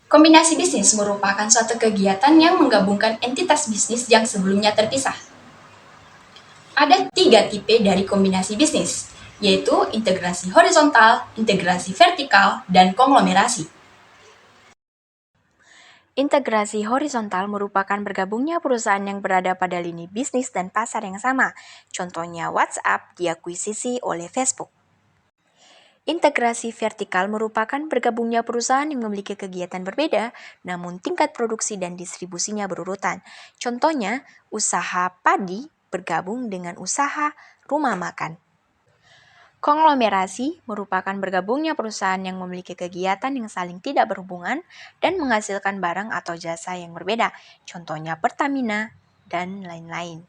Kombinasi bisnis merupakan suatu kegiatan yang menggabungkan entitas bisnis yang sebelumnya terpisah. Ada 3 tipe dari kombinasi bisnis, yaitu integrasi horizontal, integrasi vertikal, dan konglomerasi. Integrasi horizontal merupakan bergabungnya perusahaan yang berada pada lini bisnis dan pasar yang sama. Contohnya WhatsApp diakuisisi oleh Facebook. Integrasi vertikal merupakan bergabungnya perusahaan yang memiliki kegiatan berbeda, namun tingkat produksi dan distribusinya berurutan. Contohnya, usaha padi bergabung dengan usaha rumah makan. Konglomerasi merupakan bergabungnya perusahaan yang memiliki kegiatan yang saling tidak berhubungan dan menghasilkan barang atau jasa yang berbeda, contohnya Pertamina dan lain-lain.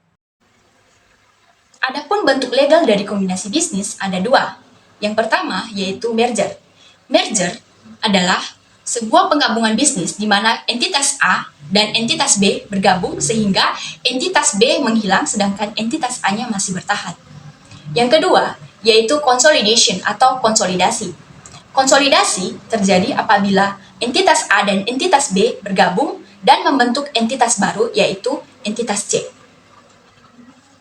Adapun bentuk legal dari kombinasi bisnis ada 2. Yang pertama yaitu merger. Merger adalah sebuah penggabungan bisnis di mana entitas A dan entitas B bergabung sehingga entitas B menghilang sedangkan entitas A-nya masih bertahan. Yang kedua yaitu consolidation atau konsolidasi. Konsolidasi terjadi apabila entitas A dan entitas B bergabung dan membentuk entitas baru yaitu entitas C.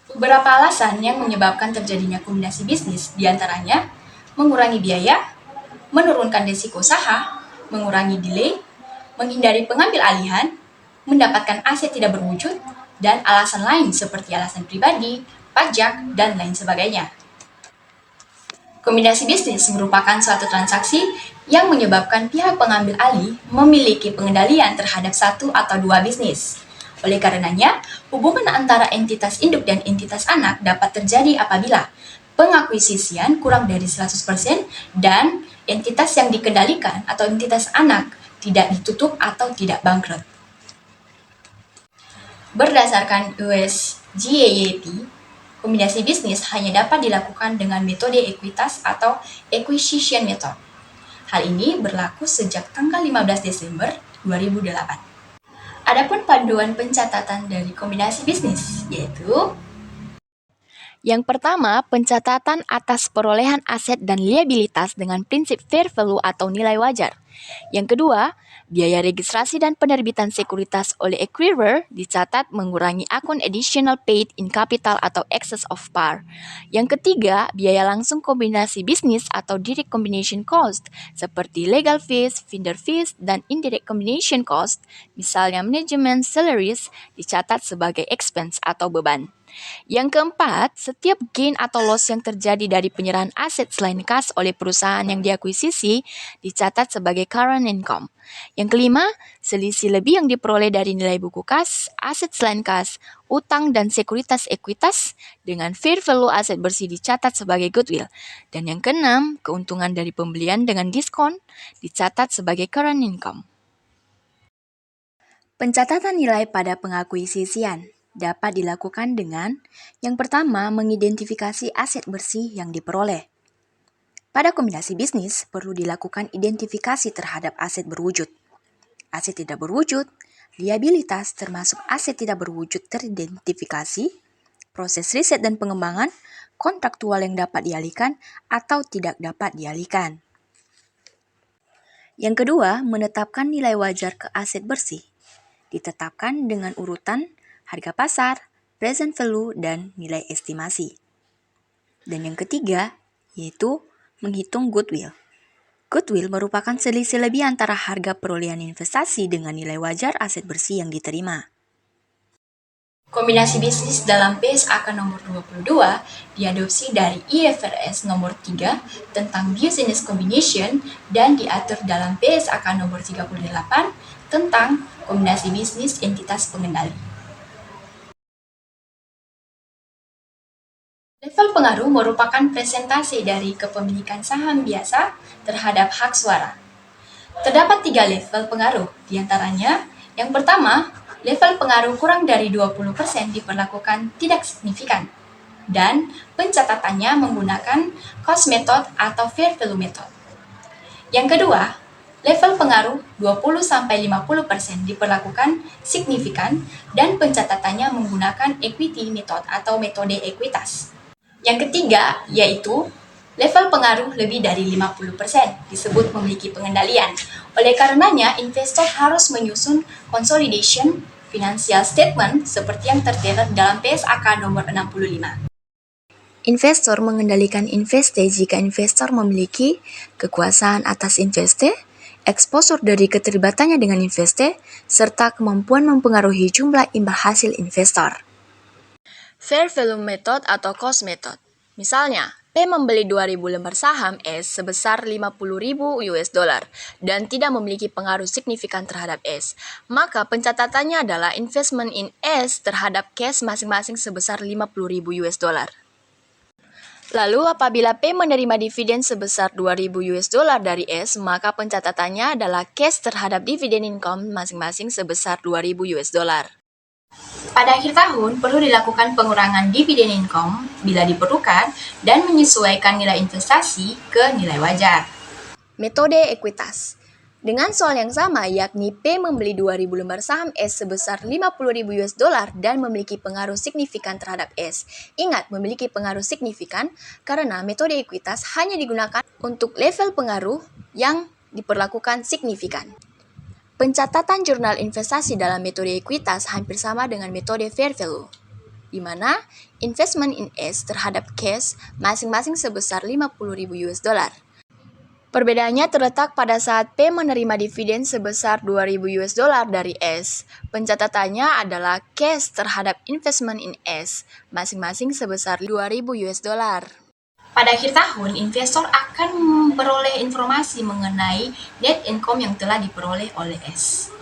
Beberapa alasan yang menyebabkan terjadinya kombinasi bisnis diantaranya mengurangi biaya, menurunkan risiko usaha, mengurangi delay, menghindari pengambil alihan, mendapatkan aset tidak berwujud, dan alasan lain seperti alasan pribadi, pajak, dan lain sebagainya. Kombinasi bisnis merupakan suatu transaksi yang menyebabkan pihak pengambil alih memiliki pengendalian terhadap satu atau dua bisnis. Oleh karenanya, hubungan antara entitas induk dan entitas anak dapat terjadi apabila pengakuisisian kurang dari 100% dan entitas yang dikendalikan atau entitas anak tidak ditutup atau tidak bangkrut. Berdasarkan US GAAP, kombinasi bisnis hanya dapat dilakukan dengan metode ekuitas atau acquisition method. Hal ini berlaku sejak tanggal 15 Desember 2008. Adapun panduan pencatatan dari kombinasi bisnis, yaitu Yang pertama, pencatatan atas perolehan aset dan liabilitas dengan prinsip fair value atau nilai wajar. Yang kedua, biaya registrasi dan penerbitan sekuritas oleh acquirer dicatat mengurangi akun additional paid in capital atau excess of par. Yang ketiga, biaya langsung kombinasi bisnis atau direct combination cost seperti legal fees, vendor fees, dan indirect combination cost, misalnya management salaries, dicatat sebagai expense atau beban. Yang keempat, setiap gain atau loss yang terjadi dari penyerahan aset selain kas oleh perusahaan yang diakuisisi dicatat sebagai current income. Yang kelima, selisih lebih yang diperoleh dari nilai buku kas, aset selain kas, utang dan sekuritas ekuitas dengan fair value aset bersih dicatat sebagai goodwill. Dan yang keenam, keuntungan dari pembelian dengan diskon dicatat sebagai current income. Pencatatan nilai pada pengakuisisian dapat dilakukan dengan yang pertama, mengidentifikasi aset bersih yang diperoleh. Pada kombinasi bisnis, perlu dilakukan identifikasi terhadap aset berwujud. Aset tidak berwujud, liabilitas termasuk aset tidak berwujud teridentifikasi, proses riset dan pengembangan, kontraktual yang dapat dialihkan atau tidak dapat dialihkan. Yang kedua, menetapkan nilai wajar ke aset bersih. Ditetapkan dengan urutan harga pasar, present value, dan nilai estimasi. Dan yang ketiga, yaitu menghitung goodwill. Goodwill merupakan selisih lebih antara harga perolehan investasi dengan nilai wajar aset bersih yang diterima. kombinasi bisnis dalam PSAK nomor 22 diadopsi dari IFRS nomor 3 tentang business combination dan diatur dalam PSAK nomor 38 tentang kombinasi bisnis entitas pengendali. Level pengaruh merupakan presentasi dari kepemilikan saham biasa terhadap hak suara. Terdapat 3 level pengaruh, diantaranya yang pertama, level pengaruh kurang dari 20% diperlakukan tidak signifikan, dan pencatatannya menggunakan cost method atau fair value method. Yang kedua, level pengaruh 20-50% diperlakukan signifikan dan pencatatannya menggunakan equity method atau metode ekuitas. Yang ketiga, yaitu level pengaruh lebih dari 50% disebut memiliki pengendalian. Oleh karenanya, investor harus menyusun consolidation financial statement seperti yang tertera dalam PSAK nomor 65. Investor mengendalikan investe jika investor memiliki kekuasaan atas investe, eksposur dari keterlibatannya dengan investe, serta kemampuan mempengaruhi jumlah imbal hasil investor. Fair value method atau cost method. Misalnya, P membeli 2.000 lembar saham S sebesar 50.000 US dollar dan tidak memiliki pengaruh signifikan terhadap S. Maka pencatatannya adalah investment in S terhadap cash masing-masing sebesar 50.000 US dollar. Lalu apabila P menerima dividen sebesar 2.000 US dollar dari S, maka pencatatannya adalah cash terhadap dividen income masing-masing sebesar 2.000 US dollar. Pada akhir tahun, perlu dilakukan pengurangan dividen income bila diperlukan dan menyesuaikan nilai investasi ke nilai wajar. Metode ekuitas. Dengan soal yang sama, yakni P membeli 2.000 lembar saham S sebesar 50.000 US dollar dan memiliki pengaruh signifikan terhadap S. Ingat, memiliki pengaruh signifikan karena metode ekuitas hanya digunakan untuk level pengaruh yang diperlakukan signifikan. Pencatatan jurnal investasi dalam metode ekuitas hampir sama dengan metode fair value, di mana investment in S terhadap cash masing-masing sebesar 50.000 US dollar. Perbedaannya terletak pada saat P menerima dividen sebesar 2.000 US dollar dari S. Pencatatannya adalah cash terhadap investment in S, masing-masing sebesar 2.000 US dollar. Pada akhir tahun, investor akan memperoleh informasi mengenai net income yang telah diperoleh oleh S.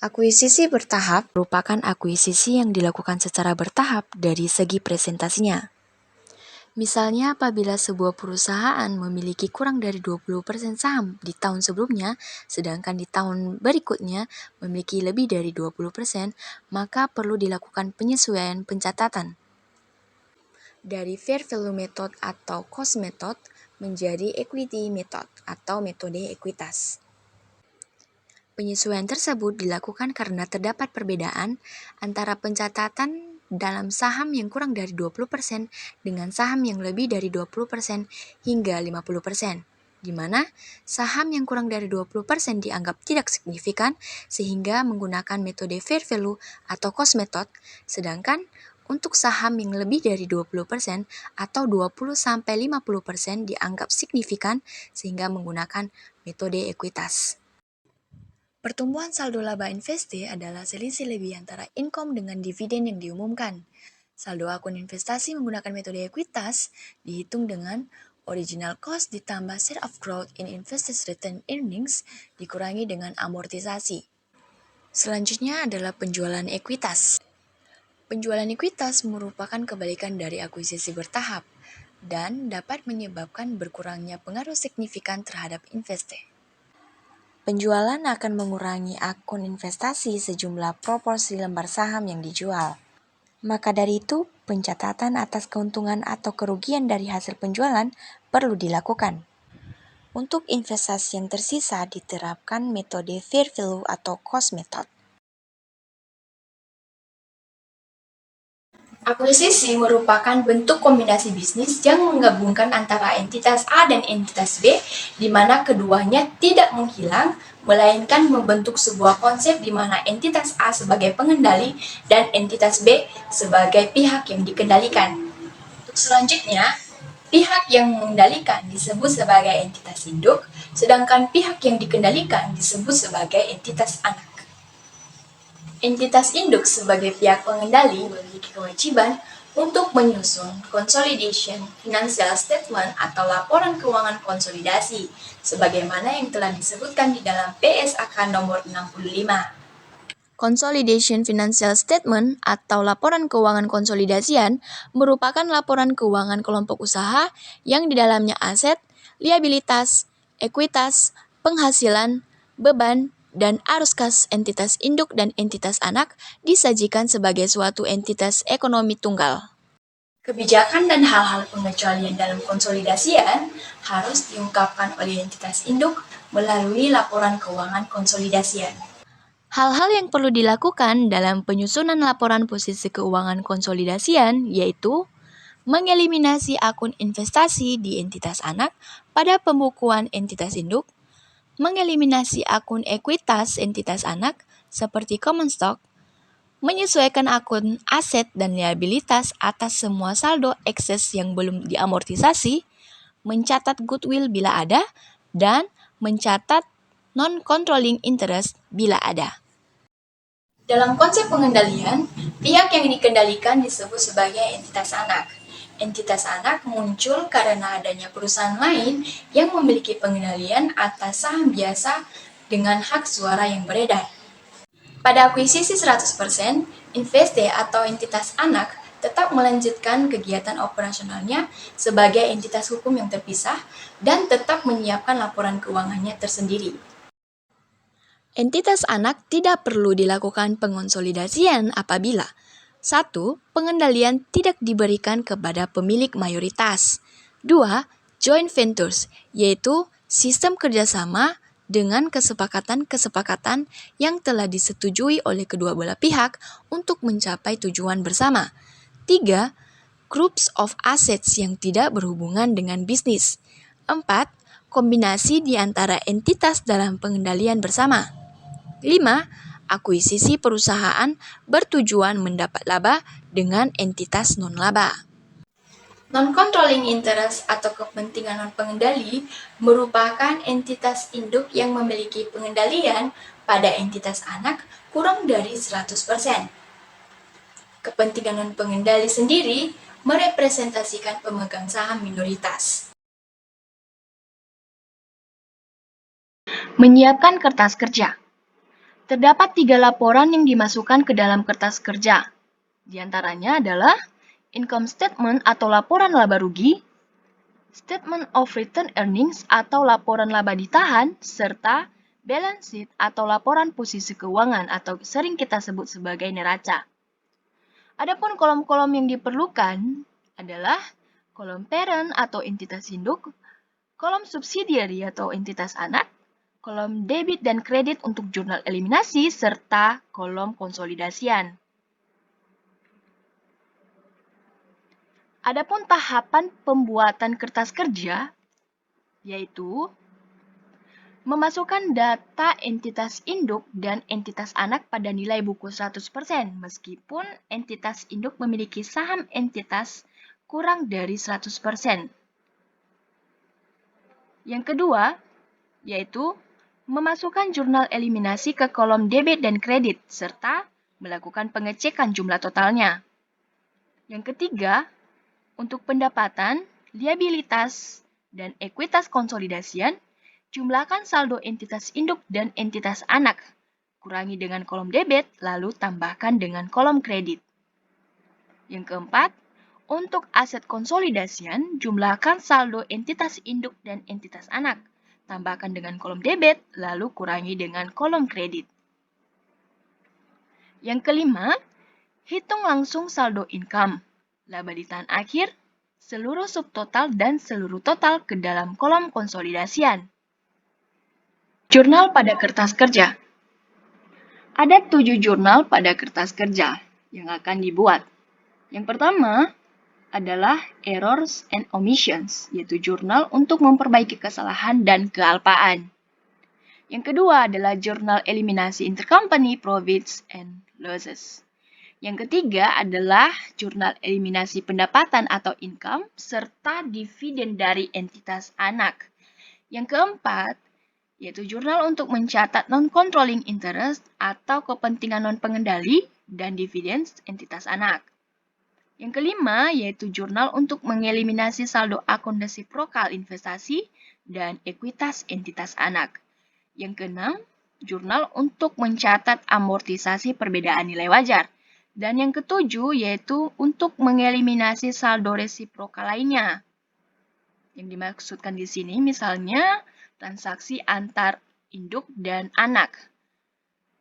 Akuisisi bertahap merupakan akuisisi yang dilakukan secara bertahap dari segi presentasinya. Misalnya apabila sebuah perusahaan memiliki kurang dari 20% saham di tahun sebelumnya, sedangkan di tahun berikutnya memiliki lebih dari 20%, maka perlu dilakukan penyesuaian pencatatan. Dari fair value method atau cost method menjadi equity method atau metode ekuitas. Penyesuaian tersebut dilakukan karena terdapat perbedaan antara pencatatan dalam saham yang kurang dari 20% dengan saham yang lebih dari 20% hingga 50%, di mana saham yang kurang dari 20% dianggap tidak signifikan sehingga menggunakan metode fair value atau cost method, sedangkan untuk saham yang lebih dari 20% atau 20-50% dianggap signifikan sehingga menggunakan metode ekuitas. Pertumbuhan saldo laba investe adalah selisih lebih antara income dengan dividen yang diumumkan. Saldo akun investasi menggunakan metode ekuitas dihitung dengan original cost ditambah share of growth in invested return earnings dikurangi dengan amortisasi. Selanjutnya adalah penjualan ekuitas. Penjualan ekuitas merupakan kebalikan dari akuisisi bertahap dan dapat menyebabkan berkurangnya pengaruh signifikan terhadap investe. Penjualan akan mengurangi akun investasi sejumlah proporsi lembar saham yang dijual. Maka dari itu, pencatatan atas keuntungan atau kerugian dari hasil penjualan perlu dilakukan. Untuk investasi yang tersisa diterapkan metode fair value atau cost method. Akuisisi merupakan bentuk kombinasi bisnis yang menggabungkan antara entitas A dan entitas B, di mana keduanya tidak menghilang, melainkan membentuk sebuah konsep di mana entitas A sebagai pengendali dan entitas B sebagai pihak yang dikendalikan. Untuk selanjutnya, pihak yang mengendalikan disebut sebagai entitas induk, sedangkan pihak yang dikendalikan disebut sebagai entitas anak. Entitas induk sebagai pihak pengendali memiliki kewajiban untuk menyusun consolidation financial statement atau laporan keuangan konsolidasi, sebagaimana yang telah disebutkan di dalam PSAK nomor 65. Consolidation Financial Statement atau laporan keuangan konsolidasian merupakan laporan keuangan kelompok usaha yang di dalamnya aset, liabilitas, ekuitas, penghasilan, beban, dan arus kas entitas induk dan entitas anak disajikan sebagai suatu entitas ekonomi tunggal. Kebijakan dan hal-hal pengecualian dalam konsolidasian harus diungkapkan oleh entitas induk melalui laporan keuangan konsolidasian. Hal-hal yang perlu dilakukan dalam penyusunan laporan posisi keuangan konsolidasian yaitu mengeliminasi akun investasi di entitas anak pada pembukuan entitas induk, Mengeliminasi akun ekuitas entitas anak seperti common stock, menyesuaikan akun aset dan liabilitas atas semua saldo ekses yang belum diamortisasi, mencatat goodwill bila ada, dan mencatat non-controlling interest bila ada. Dalam konsep pengendalian, pihak yang dikendalikan disebut sebagai entitas anak. Entitas anak muncul karena adanya perusahaan lain yang memiliki pengendalian atas saham biasa dengan hak suara yang beredar. Pada akuisisi 100%, Investe atau entitas anak tetap melanjutkan kegiatan operasionalnya sebagai entitas hukum yang terpisah dan tetap menyiapkan laporan keuangannya tersendiri. Entitas anak tidak perlu dilakukan pengonsolidasian apabila 1. Pengendalian tidak diberikan kepada pemilik mayoritas. 2. Joint ventures, yaitu sistem kerjasama dengan kesepakatan-kesepakatan yang telah disetujui oleh kedua belah pihak untuk mencapai tujuan bersama. 3. Groups of assets yang tidak berhubungan dengan bisnis. 4. Kombinasi di antara entitas dalam pengendalian bersama. 5. Akuisisi perusahaan bertujuan mendapat laba dengan entitas non-laba. Non-controlling interest atau kepentingan non-pengendali merupakan entitas induk yang memiliki pengendalian pada entitas anak kurang dari 100%. Kepentingan non-pengendali sendiri merepresentasikan pemegang saham minoritas. Menyiapkan kertas kerja. Terdapat 3 laporan yang dimasukkan ke dalam kertas kerja. Di antaranya adalah income statement atau laporan laba rugi, statement of return earnings atau laporan laba ditahan, serta balance sheet atau laporan posisi keuangan atau sering kita sebut sebagai neraca. Adapun kolom-kolom yang diperlukan adalah kolom parent atau entitas induk, kolom subsidiary atau entitas anak, kolom debit dan kredit untuk jurnal eliminasi, serta kolom konsolidasian. Adapun tahapan pembuatan kertas kerja, yaitu memasukkan data entitas induk dan entitas anak pada nilai buku 100%, meskipun entitas induk memiliki saham entitas kurang dari 100%. Yang kedua, yaitu memasukkan jurnal eliminasi ke kolom debit dan kredit, serta melakukan pengecekan jumlah totalnya. Yang ketiga, untuk pendapatan, liabilitas, dan ekuitas konsolidasian, jumlahkan saldo entitas induk dan entitas anak. Kurangi dengan kolom debit, lalu tambahkan dengan kolom kredit. Yang keempat, untuk aset konsolidasian, jumlahkan saldo entitas induk dan entitas anak. Tambahkan dengan kolom debit, lalu kurangi dengan kolom kredit. Yang kelima, hitung langsung saldo income, laba ditahan akhir, seluruh subtotal dan seluruh total ke dalam kolom konsolidasian. Jurnal pada kertas kerja. Ada 7 jurnal pada kertas kerja yang akan dibuat. Yang pertama adalah errors and omissions, yaitu jurnal untuk memperbaiki kesalahan dan kealpaan. Yang kedua adalah jurnal eliminasi intercompany profits and losses. Yang ketiga adalah jurnal eliminasi pendapatan atau income serta dividen dari entitas anak. Yang keempat, yaitu jurnal untuk mencatat non-controlling interest atau kepentingan non-pengendali dan dividen entitas anak. Yang kelima, yaitu jurnal untuk mengeliminasi saldo akun resiprokal investasi dan ekuitas entitas anak. Yang keenam, jurnal untuk mencatat amortisasi perbedaan nilai wajar. Dan yang ketujuh, yaitu untuk mengeliminasi saldo resiprokal lainnya. Yang dimaksudkan di sini misalnya transaksi antar induk dan anak.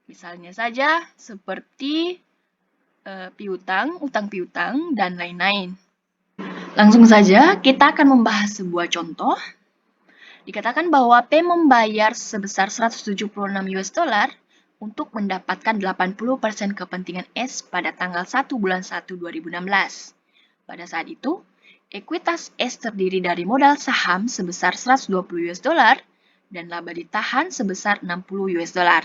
Misalnya saja seperti piutang, utang piutang, dan lain-lain. Langsung saja kita akan membahas sebuah contoh. Dikatakan bahwa P membayar sebesar 176 US dollar untuk mendapatkan 80% kepentingan S pada tanggal 1 bulan 1 2016. Pada saat itu, ekuitas S terdiri dari modal saham sebesar 120 US dollar dan laba ditahan sebesar 60 US dollar.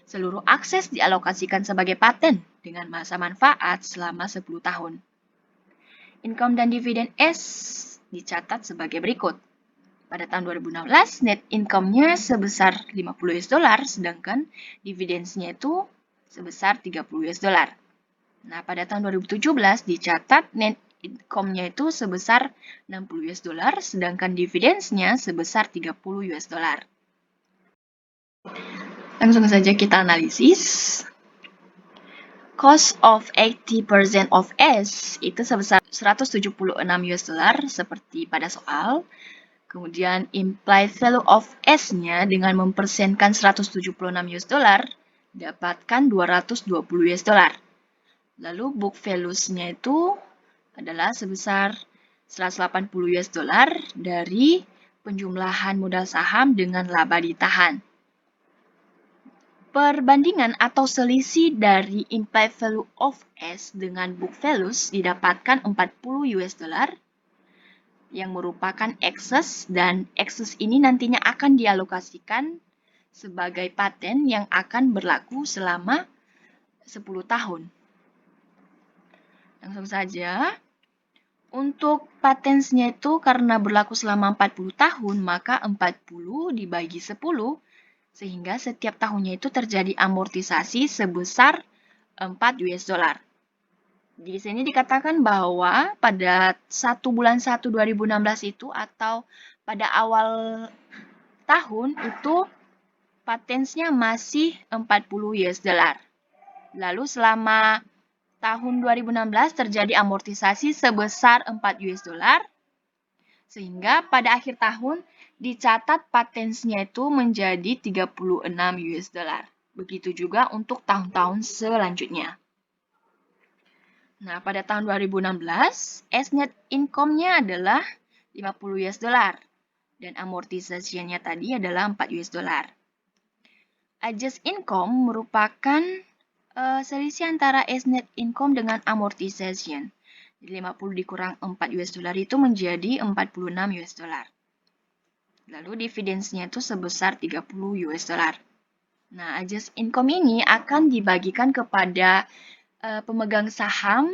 Seluruh akses dialokasikan sebagai paten dengan masa manfaat selama 10 tahun. Income dan dividen S dicatat sebagai berikut. Pada tahun 2016, net income-nya sebesar 50 US dollar, sedangkan dividends-nya itu sebesar 30 US dollar. Nah, pada tahun 2017 dicatat net income-nya itu sebesar 60 US dollar, sedangkan dividends-nya sebesar 30 US dollar. Langsung saja kita analisis. Cost of 80% of S itu sebesar 176 US dollar seperti pada soal. Kemudian implied value of S-nya dengan mempersenkan 176 US dollar dapatkan 220 US dollar. Lalu book values-nya itu adalah sebesar 180 US dollar dari penjumlahan modal saham dengan laba ditahan. Perbandingan atau selisih dari implied value of S dengan book values didapatkan 40 US dollar yang merupakan excess, dan excess ini nantinya akan dialokasikan sebagai paten yang akan berlaku selama 10 tahun. Langsung saja, untuk patensnya itu karena berlaku selama 40 tahun, maka 40 dibagi 10, sehingga setiap tahunnya itu terjadi amortisasi sebesar 4 US dollar. Di sini dikatakan bahwa pada 1 bulan 1 2016 itu atau pada awal tahun itu patensnya masih 40 US dollar. Lalu selama tahun 2016 terjadi amortisasi sebesar 4 US dollar, sehingga pada akhir tahun dicatat patensnya itu menjadi 36 US dollar. Begitu juga untuk tahun-tahun selanjutnya. Nah, pada tahun 2016, S-net income-nya adalah 50 US dollar dan amortisasinya tadi adalah 4 US dollar. Adjust income merupakan selisih antara S-net income dengan amortization. 50 dikurang 4 US dollar itu menjadi 46 US dollar. Lalu dividends-nya itu sebesar 30 US dollar. Nah, adjust income ini akan dibagikan kepada pemegang saham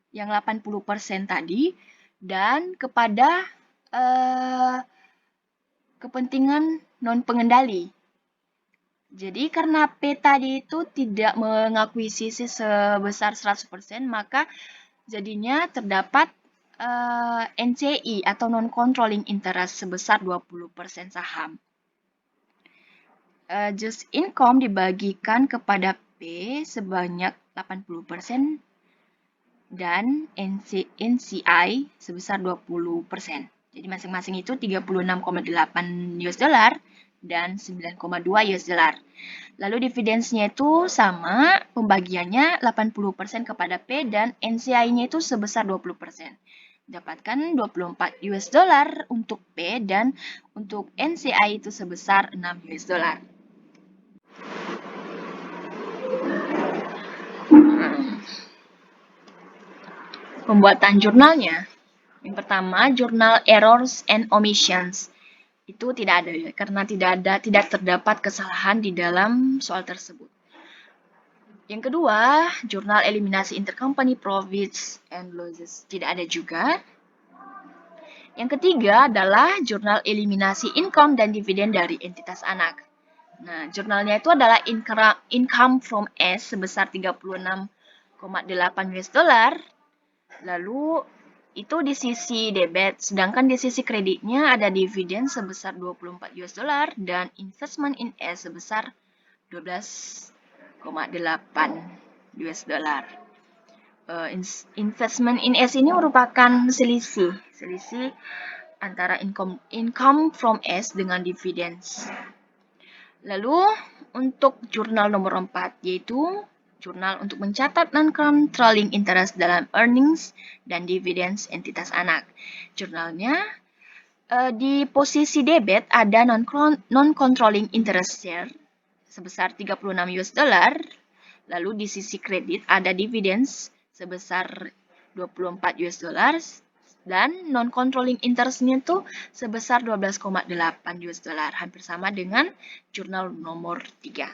yang 80% tadi dan kepada kepentingan non-pengendali. Jadi karena P tadi itu tidak mengakuisisi sebesar 100%, maka jadinya terdapat NCI atau non-controlling interest sebesar 20% saham. Just income dibagikan kepada P sebanyak 80% dan NCI sebesar 20%. Jadi masing-masing itu 36,8 US dollar dan 9,2 US dollar. Lalu dividends-nya itu sama, pembagiannya 80% kepada P dan NCI-nya itu sebesar 20%. Dapatkan 24 US dollar untuk P dan untuk NCI itu sebesar 6 US dollar. Pembuatan jurnalnya. Yang pertama, jurnal errors and omissions. Itu tidak ada karena tidak terdapat kesalahan di dalam soal tersebut. Yang kedua, jurnal eliminasi intercompany profits and losses. Tidak ada juga. Yang ketiga adalah jurnal eliminasi income dan dividen dari entitas anak. Nah, jurnalnya itu adalah income from S sebesar 36,8 US dollar. Lalu itu di sisi debit, sedangkan di sisi kreditnya ada dividen sebesar 24 US dollar dan investment in S sebesar 12,8 US dollar. Investment in S ini merupakan selisih antara income from S dengan dividends. Lalu untuk jurnal nomor 4 yaitu jurnal untuk mencatat non-controlling interest dalam earnings dan dividends entitas anak. Jurnalnya di posisi debit ada non-controlling interest share sebesar 36 US dollar. Lalu di sisi kredit ada dividends sebesar 24 US dollar Dan non-controlling interest-nya tuh sebesar 12,8 US dollar, hampir sama dengan jurnal nomor 3.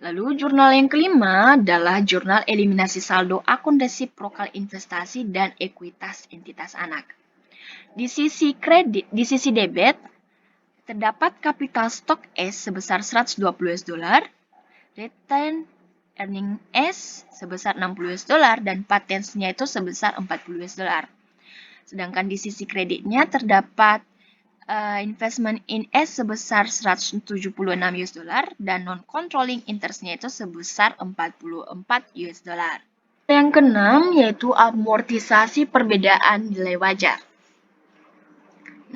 Lalu jurnal yang kelima adalah jurnal eliminasi saldo akun resiprokal investasi dan ekuitas entitas anak. Di sisi debit, terdapat capital stock S sebesar 120 US dollar, return earning S sebesar 60 US dollar, dan patensnya itu sebesar 40 US dollar. Sedangkan di sisi kreditnya terdapat investment in S sebesar 176 US dollar dan non-controlling interestnya itu sebesar 44 US dollar. Yang keenam yaitu amortisasi perbedaan nilai wajar.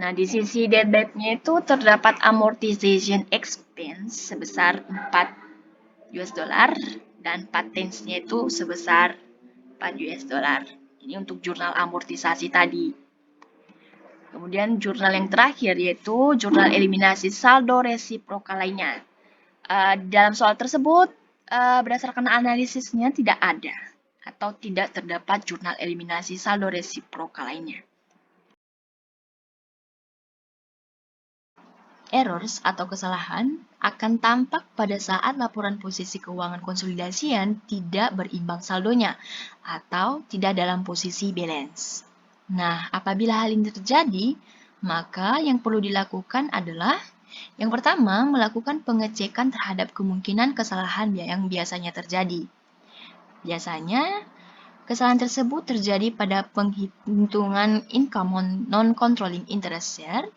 Nah, di sisi debitnya itu terdapat amortization expense sebesar 4 US dollar dan patensnya itu sebesar 4 US dollar. Ini untuk jurnal amortisasi tadi. Kemudian jurnal yang terakhir yaitu jurnal eliminasi saldo resiprokal lainnya. Dalam soal tersebut, berdasarkan analisisnya tidak ada atau tidak terdapat jurnal eliminasi saldo resiprokal lainnya. Errors atau kesalahan akan tampak pada saat laporan posisi keuangan konsolidasian tidak berimbang saldonya atau tidak dalam posisi balance. Nah, apabila hal ini terjadi, maka yang perlu dilakukan adalah yang pertama, melakukan pengecekan terhadap kemungkinan kesalahan yang biasanya terjadi. Biasanya, kesalahan tersebut terjadi pada penghitungan income non-controlling interest share,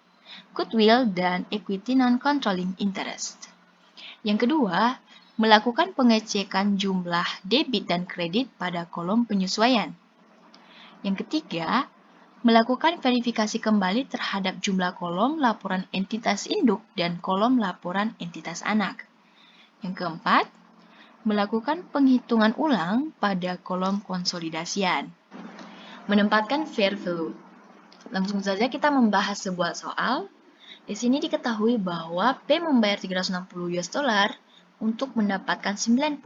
goodwill, dan equity non-controlling interest. Yang kedua, melakukan pengecekan jumlah debit dan kredit pada kolom penyesuaian. Yang ketiga, melakukan verifikasi kembali terhadap jumlah kolom laporan entitas induk dan kolom laporan entitas anak. Yang keempat, melakukan penghitungan ulang pada kolom konsolidasian. Menempatkan fair value. Langsung saja kita membahas sebuah soal. Di sini diketahui bahwa P membayar 360 US dollar untuk mendapatkan 90%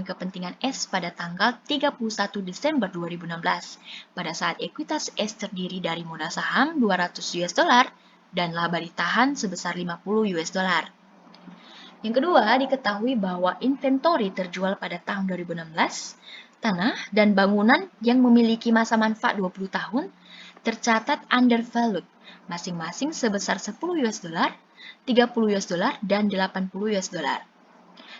kepentingan S pada tanggal 31 Desember 2016 pada saat ekuitas S terdiri dari modal saham 200 US dollar dan laba ditahan sebesar 50 US dollar. Yang kedua, diketahui bahwa inventory terjual pada tahun 2016, tanah dan bangunan yang memiliki masa manfaat 20 tahun tercatat undervalued, masing-masing sebesar 10 US dollar, 30 US dollar, dan 80 US dollar.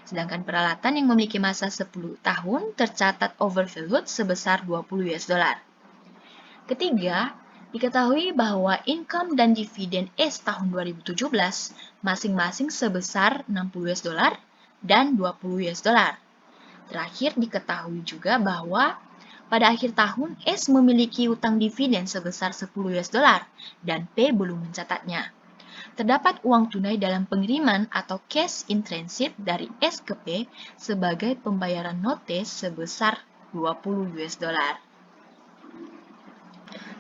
Sedangkan peralatan yang memiliki masa 10 tahun tercatat overvalued sebesar 20 US dollar. Ketiga, diketahui bahwa income dan dividen S tahun 2017 masing-masing sebesar 60 US dollar dan 20 US dollar. Terakhir, diketahui juga bahwa pada akhir tahun S memiliki utang dividen sebesar 10 US dollar dan P belum mencatatnya. Terdapat uang tunai dalam pengiriman atau cash in transit dari S ke P sebagai pembayaran note sebesar 20 US dollar.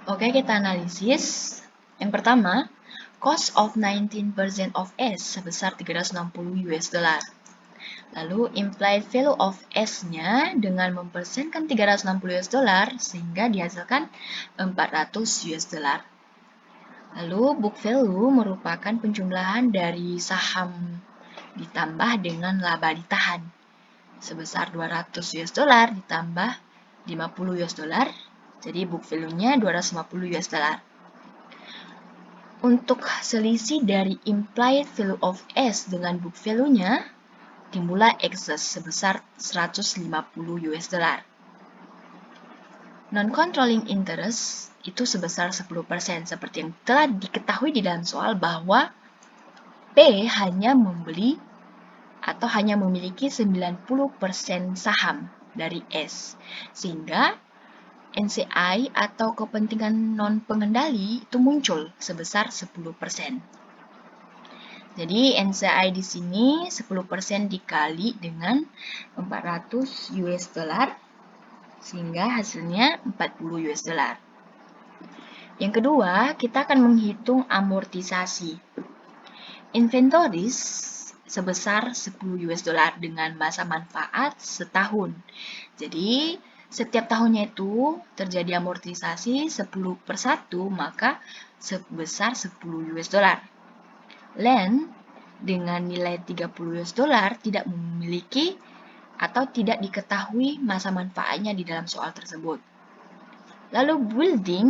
Oke, kita analisis. Yang pertama, cost of 19% of S sebesar 360 US dollar. Lalu implied value of S-nya dengan mempersenkan 360 US dollar sehingga dihasilkan 400 US dollar. Lalu book value merupakan penjumlahan dari saham ditambah dengan laba ditahan sebesar 200 US dollar ditambah 50 US dollar. Jadi book value-nya 250 US dollar. Untuk selisih dari implied value of S dengan book value-nya, timbullah excess sebesar 150 US dollar. Non-controlling interest itu sebesar 10% seperti yang telah diketahui di dalam soal bahwa P hanya membeli atau hanya memiliki 90% saham dari S. Sehingga NCI atau kepentingan non-pengendali itu muncul sebesar 10%. Jadi NCI di sini 10% dikali dengan 400 US dollar sehingga hasilnya 40 US dollar. Yang kedua, kita akan menghitung amortisasi. Inventories sebesar 10 US dollar dengan masa manfaat setahun. Jadi Setiap tahunnya itu terjadi amortisasi 10/1, maka sebesar 10 US dollar. Land dengan nilai 30 US dollar tidak memiliki atau tidak diketahui masa manfaatnya di dalam soal tersebut. Lalu building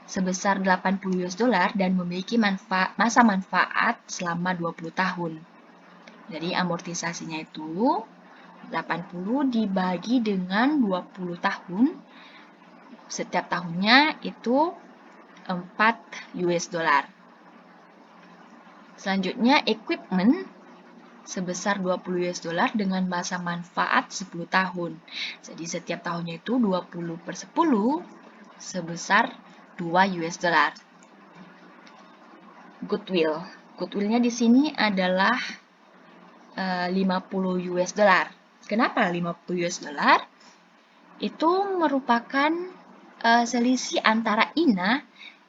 sebesar 80 US dollar dan memiliki masa manfaat selama 20 tahun. Jadi amortisasinya itu 80 dibagi dengan 20 tahun. Setiap tahunnya itu 4 US dollar. Selanjutnya equipment sebesar 20 US dollar dengan masa manfaat 10 tahun. Jadi setiap tahunnya itu 20/10 sebesar 2 US dollar. Goodwill. Goodwillnya di sini adalah 50 US dollar. Kenapa 50 US dollar? Itu merupakan selisih antara INA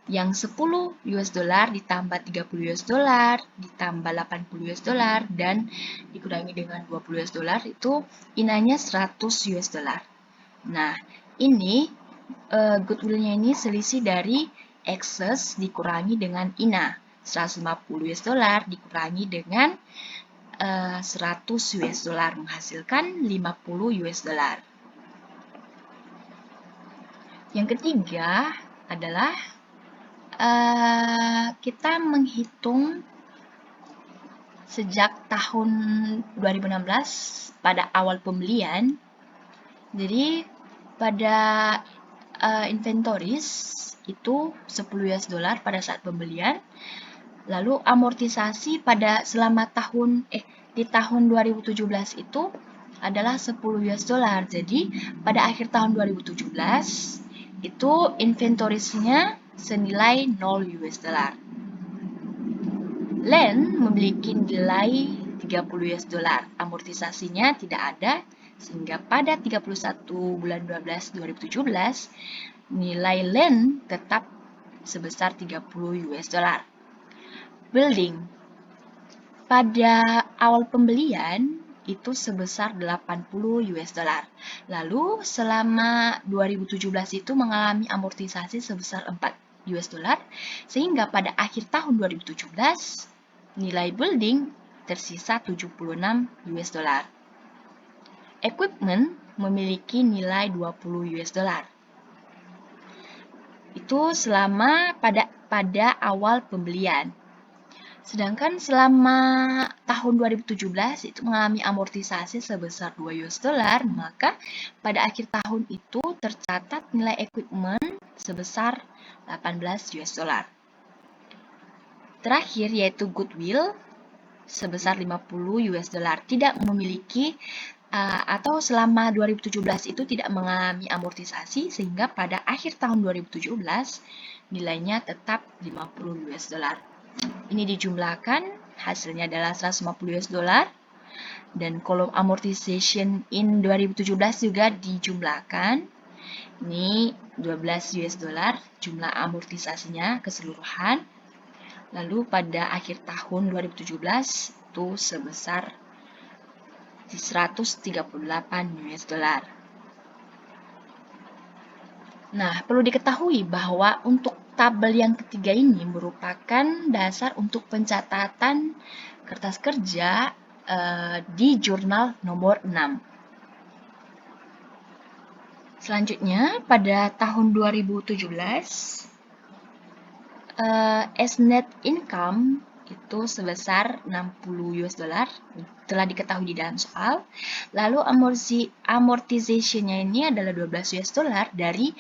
yang 10 US dollar ditambah 30 US dollar ditambah 80 US dollar dan dikurangi dengan 20 US dollar itu INA-nya 100 US dollar. Nah, ini goodwill-nya ini selisih dari excess dikurangi dengan INA. 150 US dollar dikurangi dengan 100 US dollar menghasilkan 50 US dollar. Yang ketiga adalah kita menghitung sejak tahun 2016 pada awal pembelian. Jadi pada inventories itu 10 US dollar pada saat pembelian. Lalu amortisasi pada selama di tahun 2017 itu adalah 10 US dollar. Jadi pada akhir tahun 2017 itu inventoriesnya senilai 0 US dollar. Land memiliki nilai 30 US dollar. Amortisasinya tidak ada sehingga pada 31 bulan 12 2017 nilai land tetap sebesar 30 US dollar. Building pada awal pembelian itu sebesar 80 US dollar. Lalu selama 2017 itu mengalami amortisasi sebesar 4 US dollar sehingga pada akhir tahun 2017 nilai building tersisa 76 US dollar. Equipment memiliki nilai 20 US dollar. Itu selama pada awal pembelian. Sedangkan selama tahun 2017 itu mengalami amortisasi sebesar 2 US dollar, maka pada akhir tahun itu tercatat nilai equipment sebesar 18 US dollar. Terakhir yaitu goodwill sebesar 50 US dollar. Tidak memiliki atau selama 2017 itu tidak mengalami amortisasi sehingga pada akhir tahun 2017 nilainya tetap 50 US dollar. Ini dijumlahkan, hasilnya adalah 150 US dollar. Dan kolom amortization in 2017 juga dijumlahkan. Ini 12 US dollar jumlah amortisasinya keseluruhan. Lalu pada akhir tahun 2017 itu sebesar 138 US dollar. Nah, perlu diketahui bahwa untuk tabel yang ketiga ini merupakan dasar untuk pencatatan kertas kerja di jurnal nomor 6. Selanjutnya, pada tahun 2017, as net income itu sebesar 60 US dollar, telah diketahui di dalam soal. Lalu amortization-nya ini adalah 12 US dollar dari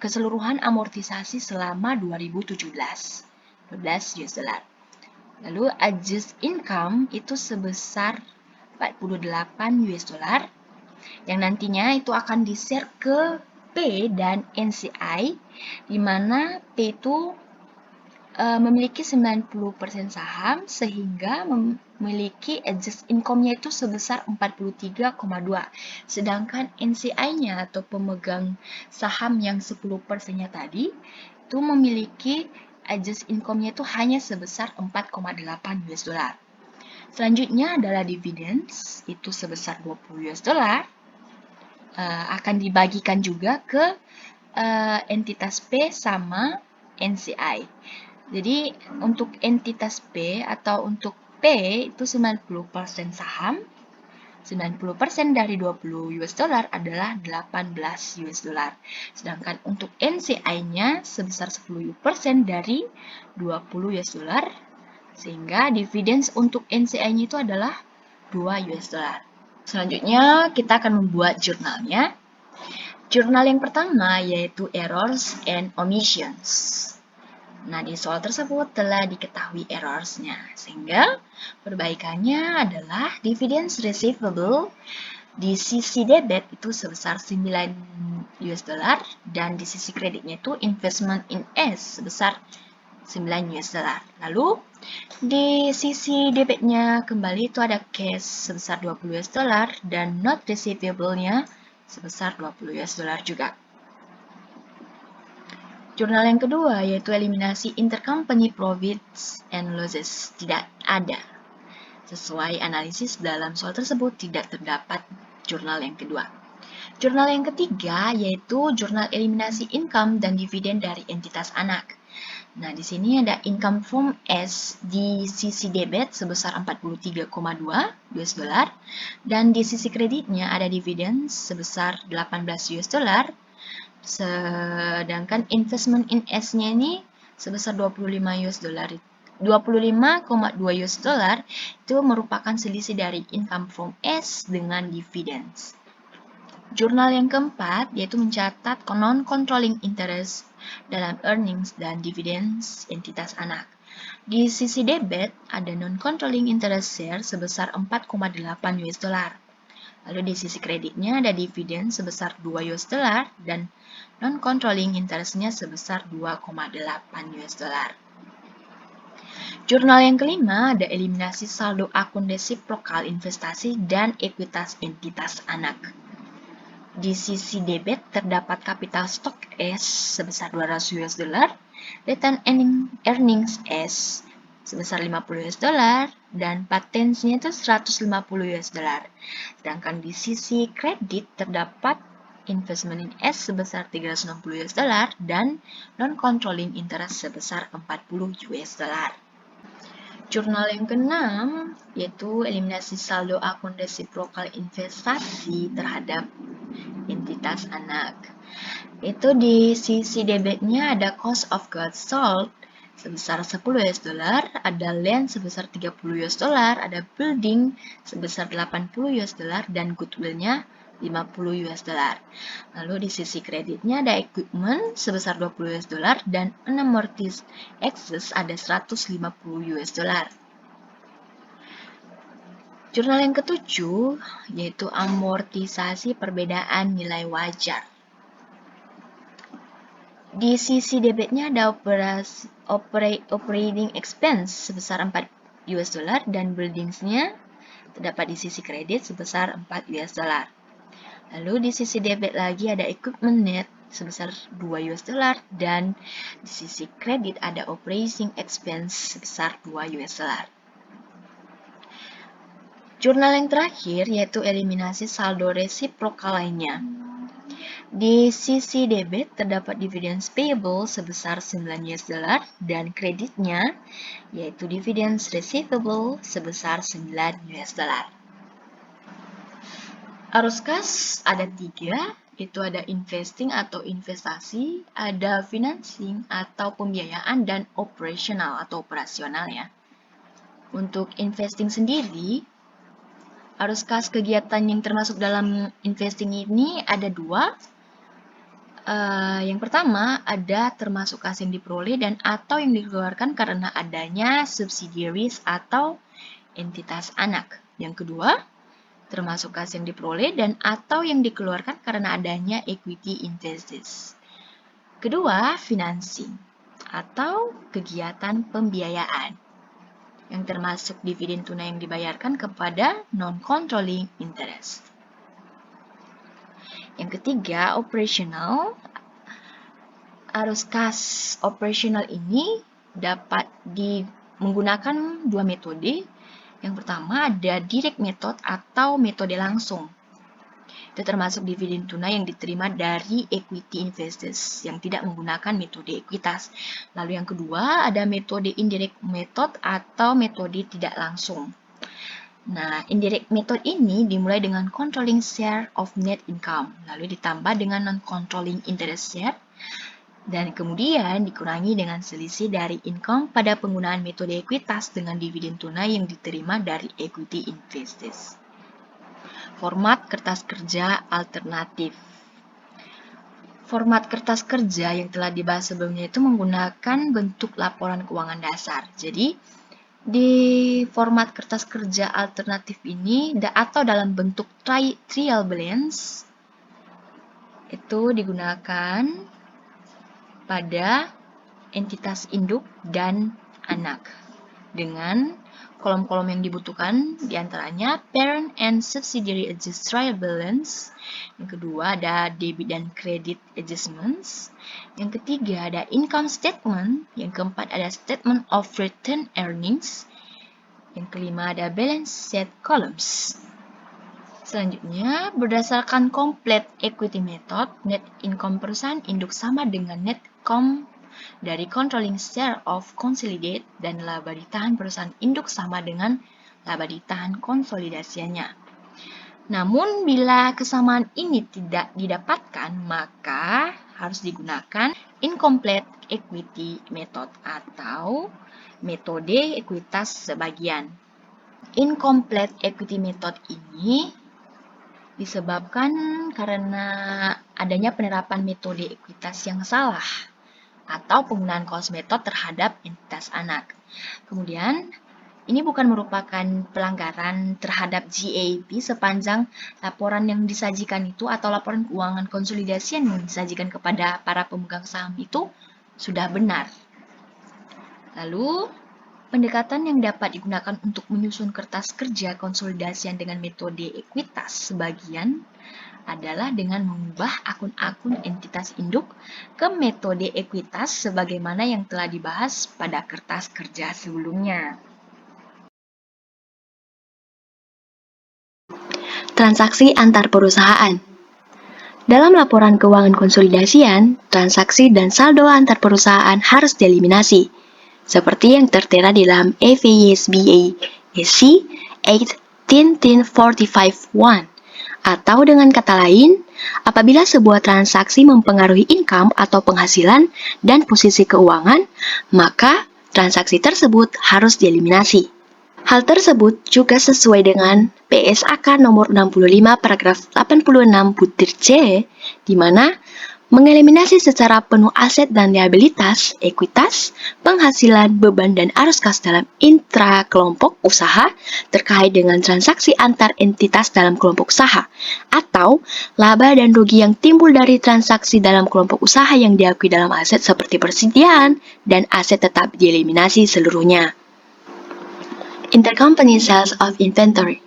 keseluruhan amortisasi selama 2017, 12 US dollar. Lalu adjust income itu sebesar 48 US dollar, yang nantinya itu akan di-share ke P dan NCI, di mana P itu memiliki 90% saham sehingga memiliki adjust income-nya itu sebesar 43,2. Sedangkan NCI-nya atau pemegang saham yang 10%-nya tadi itu memiliki adjust income-nya itu hanya sebesar 4,8 US dollar. Selanjutnya adalah dividends, itu sebesar 20 US dollar. akan dibagikan juga ke entitas P sama NCI. Jadi untuk entitas P atau untuk P itu 90% saham, 90% dari 20 US dollar adalah 18 US dollar. Sedangkan untuk NCI-nya sebesar 10% dari 20 US dollar, sehingga dividen untuk NCI-nya itu adalah 2 US dollar. Selanjutnya kita akan membuat jurnalnya. Jurnal yang pertama yaitu Errors and Omissions. Nah, di soal tersebut telah diketahui errorsnya, sehingga perbaikannya adalah dividends receivable di sisi debit itu sebesar 9 US dollar dan di sisi kreditnya itu investment in S sebesar 9 US dollar. Lalu di sisi debitnya kembali itu ada cash sebesar 20 US dollar dan not receivable-nya sebesar 20 US dollar juga. Jurnal yang kedua yaitu eliminasi intercompany profits and losses tidak ada. Sesuai analisis dalam soal tersebut tidak terdapat jurnal yang kedua. Jurnal yang ketiga yaitu jurnal eliminasi income dan dividen dari entitas anak. Nah, di sini ada income from S di sisi debit sebesar 43,2 US dollar dan di sisi kreditnya ada dividen sebesar 18 US dollar. Sedangkan investment in S-nya ini sebesar 25 US dollar. 25,2 US dollar itu merupakan selisih dari income from S dengan dividends. Jurnal yang keempat yaitu mencatat non-controlling interest dalam earnings dan dividends entitas anak. Di sisi debit ada non-controlling interest share sebesar 4,8 US dollar. Lalu di sisi kreditnya ada dividen sebesar 2 US dollar dan non-controlling interestnya sebesar 2,8 US dollar. Jurnal yang kelima ada eliminasi saldo akun resiprokal investasi dan ekuitas entitas anak. Di sisi debit terdapat kapital stok S sebesar 200 US dollar, return earnings S sebesar 50 US dollar, dan patensnya itu 150 US dollar. Sedangkan di sisi kredit terdapat investment in S sebesar 360 US dollar dan non-controlling interest sebesar 40 US dollar. Jurnal yang keenam yaitu eliminasi saldo akun resiprokal investasi terhadap entitas anak. Itu di sisi debitnya ada cost of goods sold sebesar 10 US dollar, ada land sebesar 30 US dollar, ada building sebesar 80 US dollar dan goodwill-nya 50 US dollar. Lalu di sisi kreditnya ada equipment sebesar 20 US dollar dan unamortized excess ada 150 US dollar. Jurnal yang ketujuh yaitu amortisasi perbedaan nilai wajar. Di sisi debitnya ada operating expense sebesar 4 US dollar dan buildingsnya terdapat di sisi kredit sebesar 4 US dollar. Lalu di sisi debit lagi ada equipment net sebesar 2 US dollar dan di sisi kredit ada operating expense sebesar 2 US dollar. Jurnal yang terakhir yaitu eliminasi saldo resiprokal lainnya. Di sisi debit terdapat dividends payable sebesar 9 US dollar dan kreditnya yaitu dividends receivable sebesar 9 US dollar. Arus kas ada 3, yaitu ada investing atau investasi, ada financing atau pembiayaan, dan operational atau operasional ya. Untuk investing sendiri, arus kas kegiatan yang termasuk dalam investing ini ada 2. Yang pertama ada termasuk kas yang diperoleh dan atau yang dikeluarkan karena adanya subsidiaries atau entitas anak. Yang kedua, termasuk kas yang diperoleh dan atau yang dikeluarkan karena adanya equity investors. Kedua, financing atau kegiatan pembiayaan yang termasuk dividen tunai yang dibayarkan kepada non-controlling interest. Yang ketiga, operational. Arus kas operational ini dapat menggunakan 2 metode. Yang pertama ada direct method atau metode langsung. Itu termasuk dividen tunai yang diterima dari equity investors yang tidak menggunakan metode ekuitas. Lalu yang kedua ada metode indirect method atau metode tidak langsung. Nah, indirect method ini dimulai dengan controlling share of net income, lalu ditambah dengan non-controlling interest share, dan kemudian dikurangi dengan selisih dari income pada penggunaan metode ekuitas dengan dividen tunai yang diterima dari equity investors. Format kertas kerja alternatif. Format kertas kerja yang telah dibahas sebelumnya itu menggunakan bentuk laporan keuangan dasar. Jadi, di format kertas kerja alternatif ini atau dalam bentuk trial balance itu digunakan pada entitas induk dan anak dengan kolom-kolom yang dibutuhkan diantaranya parent and subsidiary adjust trial balance, yang kedua ada debit dan credit adjustments, yang ketiga ada income statement, yang keempat ada statement of return earnings, yang kelima ada balance sheet columns. Selanjutnya, berdasarkan complete equity method, net income perusahaan induk sama dengan net income dari controlling share of consolidate dan laba ditahan perusahaan induk sama dengan laba ditahan konsolidasinya. Namun, bila kesamaan ini tidak didapatkan, maka harus digunakan incomplete equity method atau metode ekuitas sebagian. Incomplete equity method ini disebabkan karena adanya penerapan metode ekuitas yang salah atau penggunaan cost method terhadap entitas anak. Kemudian, ini bukan merupakan pelanggaran terhadap GAAP sepanjang laporan yang disajikan itu atau laporan keuangan konsolidasi yang disajikan kepada para pemegang saham itu sudah benar. Lalu, pendekatan yang dapat digunakan untuk menyusun kertas kerja konsolidasian dengan metode ekuitas sebagian adalah dengan mengubah akun-akun entitas induk ke metode ekuitas sebagaimana yang telah dibahas pada kertas kerja sebelumnya. Transaksi antar perusahaan. Dalam laporan keuangan konsolidasian, transaksi dan saldo antar perusahaan harus dieliminasi, seperti yang tertera di dalam FASBA SC 18-1045-1. Atau dengan kata lain, apabila sebuah transaksi mempengaruhi income atau penghasilan dan posisi keuangan, maka transaksi tersebut harus dieliminasi. Hal tersebut juga sesuai dengan PSAK nomor 65 paragraf 86 butir C, di mana mengeliminasi secara penuh aset dan liabilitas, ekuitas, penghasilan, beban, dan arus kas dalam intra-kelompok usaha terkait dengan transaksi antar entitas dalam kelompok usaha, atau laba dan rugi yang timbul dari transaksi dalam kelompok usaha yang diakui dalam aset seperti persediaan dan aset tetap dieliminasi seluruhnya. Intercompany sales of inventory.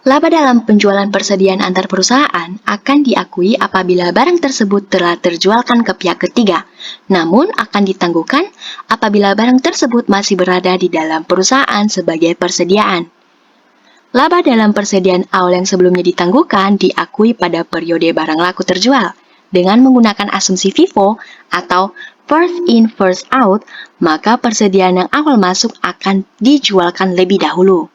Laba dalam penjualan persediaan antar perusahaan akan diakui apabila barang tersebut telah terjualkan ke pihak ketiga, namun akan ditangguhkan apabila barang tersebut masih berada di dalam perusahaan sebagai persediaan. Laba dalam persediaan awal yang sebelumnya ditangguhkan diakui pada periode barang laku terjual. Dengan menggunakan asumsi FIFO atau first in first out, maka persediaan yang awal masuk akan dijualkan lebih dahulu.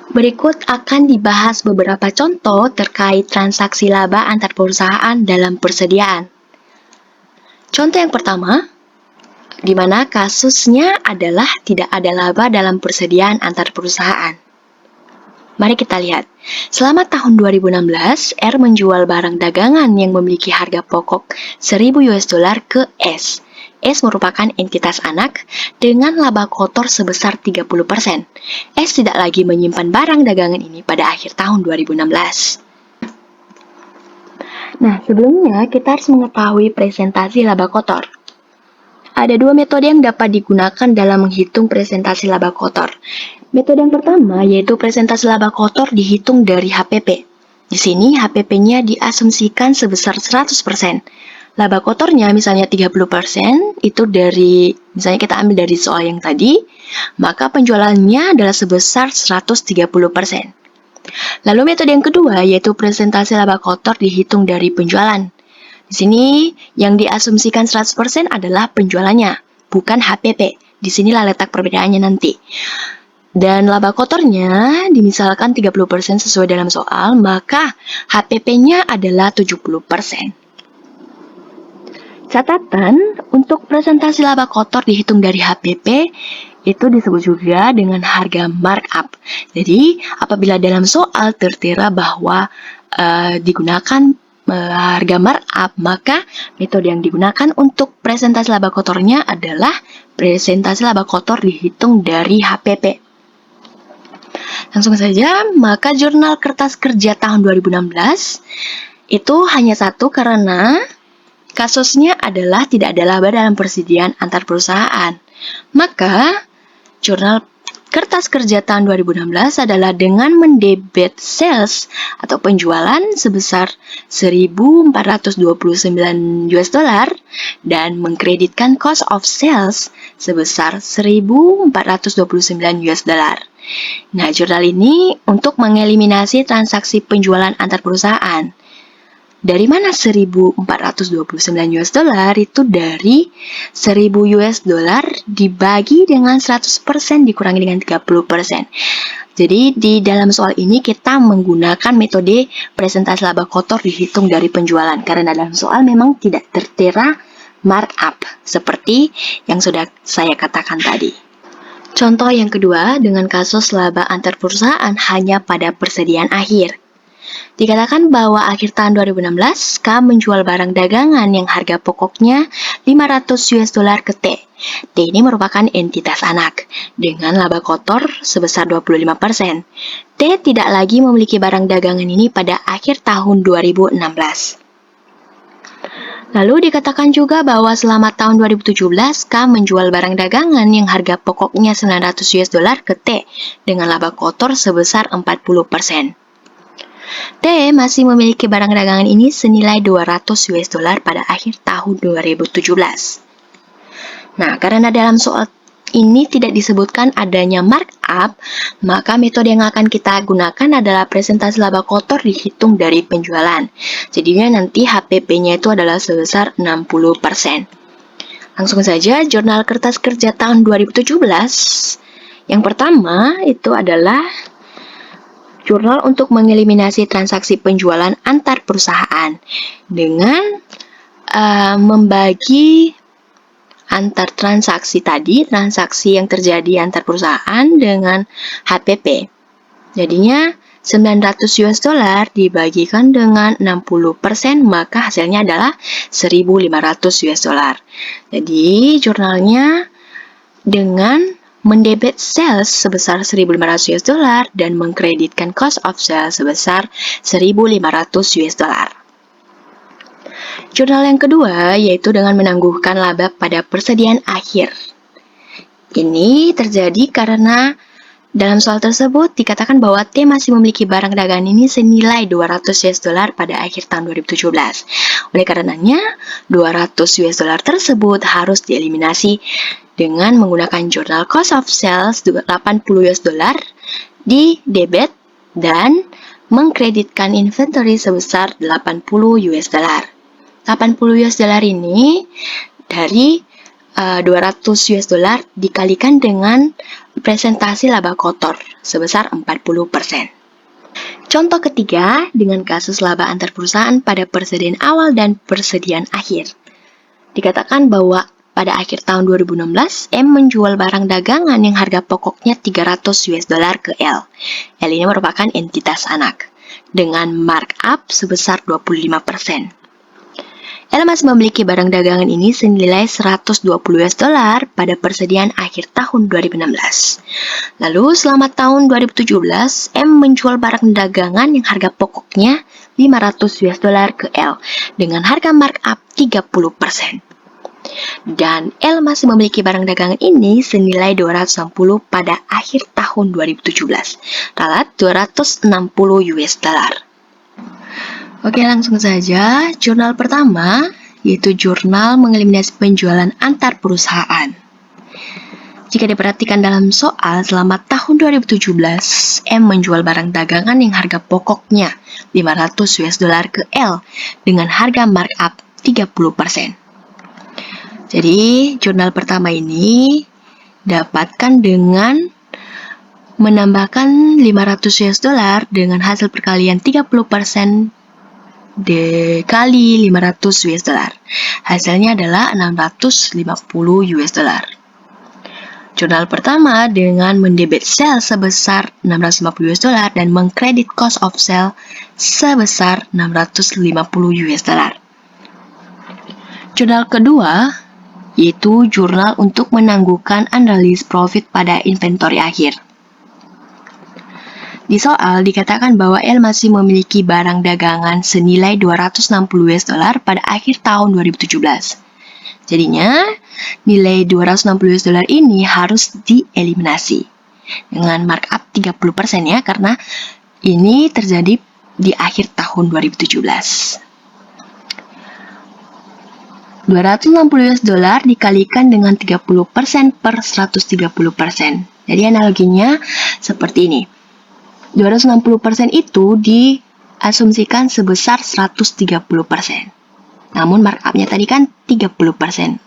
Berikut akan dibahas beberapa contoh terkait transaksi laba antar perusahaan dalam persediaan. Contoh yang pertama, di mana kasusnya adalah tidak ada laba dalam persediaan antar perusahaan. Mari kita lihat. Selama tahun 2016, R menjual barang dagangan yang memiliki harga pokok $1.000 ke S. S merupakan entitas anak dengan laba kotor sebesar 30%. S tidak lagi menyimpan barang dagangan ini pada akhir tahun 2016. Nah, sebelumnya kita harus mengetahui presentasi laba kotor. Ada dua metode yang dapat digunakan dalam menghitung presentasi laba kotor. Metode yang pertama yaitu presentasi laba kotor dihitung dari HPP. Di sini HPP-nya diasumsikan sebesar 100%. Laba kotornya misalnya 30%, itu dari, misalnya kita ambil dari soal yang tadi, maka penjualannya adalah sebesar 130%. Lalu metode yang kedua yaitu presentasi laba kotor dihitung dari penjualan. Di sini yang diasumsikan 100% adalah penjualannya, bukan HPP. Di sinilah letak perbedaannya nanti. Dan laba kotornya dimisalkan 30% sesuai dalam soal, maka HPP-nya adalah 70%. Catatan, untuk presentasi laba kotor dihitung dari HPP, itu disebut juga dengan harga markup. Jadi, apabila dalam soal tertera bahwa digunakan harga markup, maka metode yang digunakan untuk presentasi laba kotornya adalah presentasi laba kotor dihitung dari HPP. Langsung saja, maka jurnal kertas kerja tahun 2016 itu hanya satu karena kasusnya adalah tidak ada laba dalam persediaan antar perusahaan. Maka, jurnal kertas kerja tahun 2016 adalah dengan mendebit sales atau penjualan sebesar 1.429 US dollar dan mengkreditkan cost of sales sebesar 1.429 US dollar. Nah, jurnal ini untuk mengeliminasi transaksi penjualan antar perusahaan. Dari mana 1.429 US dollar? Itu dari 1.000 US dollar dibagi dengan 100% dikurangi dengan 30%. Jadi di dalam soal ini kita menggunakan metode presentasi laba kotor dihitung dari penjualan karena dalam soal memang tidak tertera markup seperti yang sudah saya katakan tadi. Contoh yang kedua dengan kasus laba antar perusahaan hanya pada persediaan akhir. Dikatakan bahwa akhir tahun 2016, K menjual barang dagangan yang harga pokoknya 500 US dollar ke T. T ini merupakan entitas anak dengan laba kotor sebesar 25%. T tidak lagi memiliki barang dagangan ini pada akhir tahun 2016. Lalu dikatakan juga bahwa selama tahun 2017, K menjual barang dagangan yang harga pokoknya 900 US dollar ke T dengan laba kotor sebesar 40%. T masih memiliki barang dagangan ini senilai 200 US dollar pada akhir tahun 2017. Nah, karena dalam soal ini tidak disebutkan adanya markup, maka metode yang akan kita gunakan adalah presentasi laba kotor dihitung dari penjualan. Jadinya nanti HPP-nya itu adalah sebesar 60%. Langsung saja, jurnal kertas kerja tahun 2017. Yang pertama itu adalah jurnal untuk mengeliminasi transaksi penjualan antar perusahaan dengan membagi antar transaksi tadi, transaksi yang terjadi antar perusahaan dengan HPP. Jadinya 900 US dollar dibagikan dengan 60%, maka hasilnya adalah 1.500 US dollar. Jadi jurnalnya dengan mendebit sales sebesar 1.500 US dollar dan mengkreditkan cost of sales sebesar 1.500 US dollar. Jurnal yang kedua yaitu dengan menangguhkan laba pada persediaan akhir. Ini terjadi karena dalam soal tersebut dikatakan bahwa T masih memiliki barang dagangan ini senilai 200 US dollar pada akhir tahun 2017. Oleh karenanya, 200 US dollar tersebut harus dieliminasi dengan menggunakan jurnal cost of sales 80 US dollar di debit dan mengkreditkan inventory sebesar 80 US dollar. 80 US dollar ini dari 200 US dollar dikalikan dengan presentasi laba kotor sebesar 40%. Contoh ketiga dengan kasus laba antar perusahaan pada persediaan awal dan persediaan akhir. Dikatakan bahwa pada akhir tahun 2016, M menjual barang dagangan yang harga pokoknya 300 US dollar ke L. L ini merupakan entitas anak dengan markup sebesar 25%. L masih memiliki barang dagangan ini senilai 120 US dollar pada persediaan akhir tahun 2016. Lalu selama tahun 2017, M menjual barang dagangan yang harga pokoknya 500 US dollar ke L dengan harga markup 30%. Dan L masih memiliki barang dagangan ini senilai 260 pada akhir tahun 2017. Ralat 260 US dollar. Oke, langsung saja. Jurnal pertama yaitu jurnal mengeliminasi penjualan antar perusahaan. Jika diperhatikan dalam soal, selama tahun 2017, M menjual barang dagangan yang harga pokoknya 500 US dollar ke L dengan harga markup 30%. Jadi, jurnal pertama ini dapatkan dengan menambahkan 500 US dollar dengan hasil perkalian 30% dikali 500 US dollar. Hasilnya adalah 650 US dollar. Jurnal pertama dengan mendebit sale sebesar 650 US dollar dan mengkredit cost of sale sebesar 650 US dollar. Jurnal kedua yaitu jurnal untuk menangguhkan unrealized profit pada inventory akhir. Di soal dikatakan bahwa L masih memiliki barang dagangan senilai 260 US dollar pada akhir tahun 2017. Jadinya, nilai 260 US dollar ini harus dieliminasi dengan markup 30% ya, karena ini terjadi di akhir tahun 2017. 260 US dollar dikalikan dengan 30% per 130%. Jadi analoginya seperti ini. 260% itu diasumsikan sebesar 130%. Namun markupnya tadi kan 30%.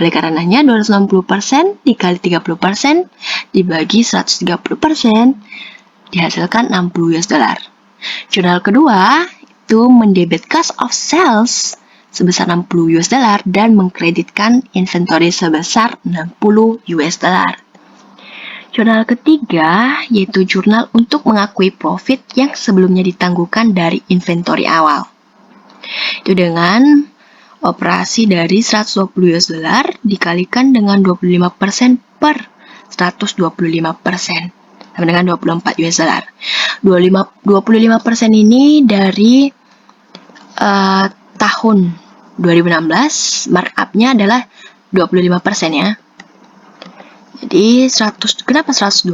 Oleh karenanya 260% dikali 30% dibagi 130% dihasilkan 60 US dollar. Jurnal kedua itu mendebit cost of sales sebesar 60 US dollar dan mengkreditkan inventory sebesar 60 US dollar. Jurnal ketiga yaitu jurnal untuk mengakui profit yang sebelumnya ditangguhkan dari inventory awal. Itu dengan operasi dari 120 US dollar dikalikan dengan 25% per 125%. Sama dengan 24 US dollar. 25% ini dari tahun 2016, markupnya adalah 25% ya. Jadi kenapa 120?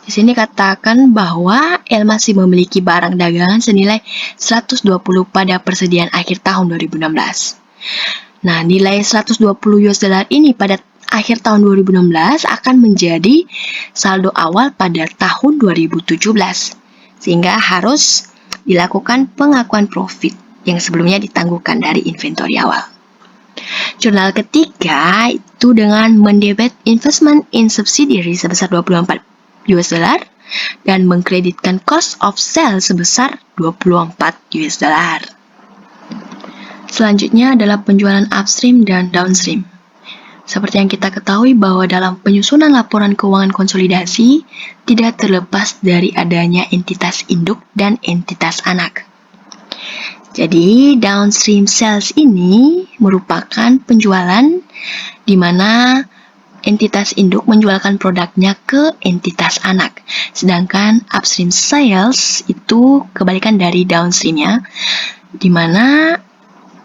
Di sini katakan bahwa L masih memiliki barang dagangan senilai 120 pada persediaan akhir tahun 2016. Nah, nilai 120 US dollar ini pada akhir tahun 2016 akan menjadi saldo awal pada tahun 2017. Sehingga harus dilakukan pengakuan profit yang sebelumnya ditangguhkan dari inventory awal. Jurnal ketiga itu dengan mendebit investment in subsidiary sebesar 24 US dollar dan mengkreditkan cost of sale sebesar 24 US dollar. Selanjutnya adalah penjualan upstream dan downstream. Seperti yang kita ketahui bahwa dalam penyusunan laporan keuangan konsolidasi tidak terlepas dari adanya entitas induk dan entitas anak. Jadi, downstream sales ini merupakan penjualan di mana entitas induk menjualkan produknya ke entitas anak. Sedangkan upstream sales itu kebalikan dari downstreamnya, di mana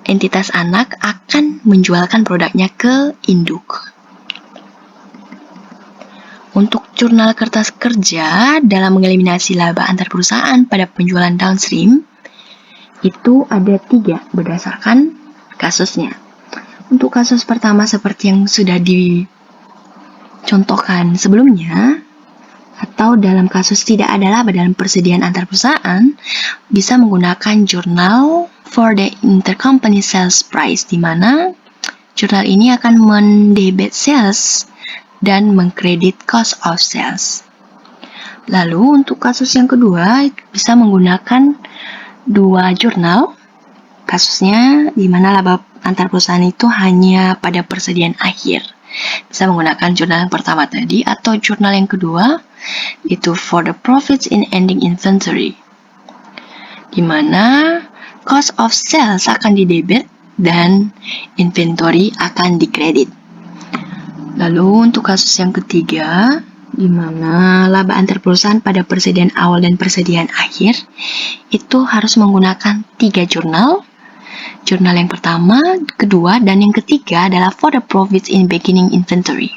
entitas anak akan menjualkan produknya ke induk. Untuk jurnal kertas kerja dalam mengeliminasi laba antar perusahaan pada penjualan downstream, itu ada 3 berdasarkan kasusnya. Untuk kasus pertama seperti yang sudah dicontohkan sebelumnya, atau dalam kasus tidak ada laba dalam persediaan antar perusahaan, bisa menggunakan jurnal for the intercompany sales price, di mana jurnal ini akan mendebit sales dan mengkredit cost of sales. Lalu untuk kasus yang kedua bisa menggunakan 2 jurnal. Kasusnya di mana laba antar perusahaan itu hanya pada persediaan akhir. Bisa menggunakan jurnal yang pertama tadi atau jurnal yang kedua itu for the profits in ending inventory, di mana cost of sales akan didebit dan inventory akan dikredit. Lalu untuk kasus yang ketiga, di mana laba antar perusahaan pada persediaan awal dan persediaan akhir, itu harus menggunakan 3 jurnal. Jurnal yang pertama, kedua, dan yang ketiga adalah for the profits in beginning inventory.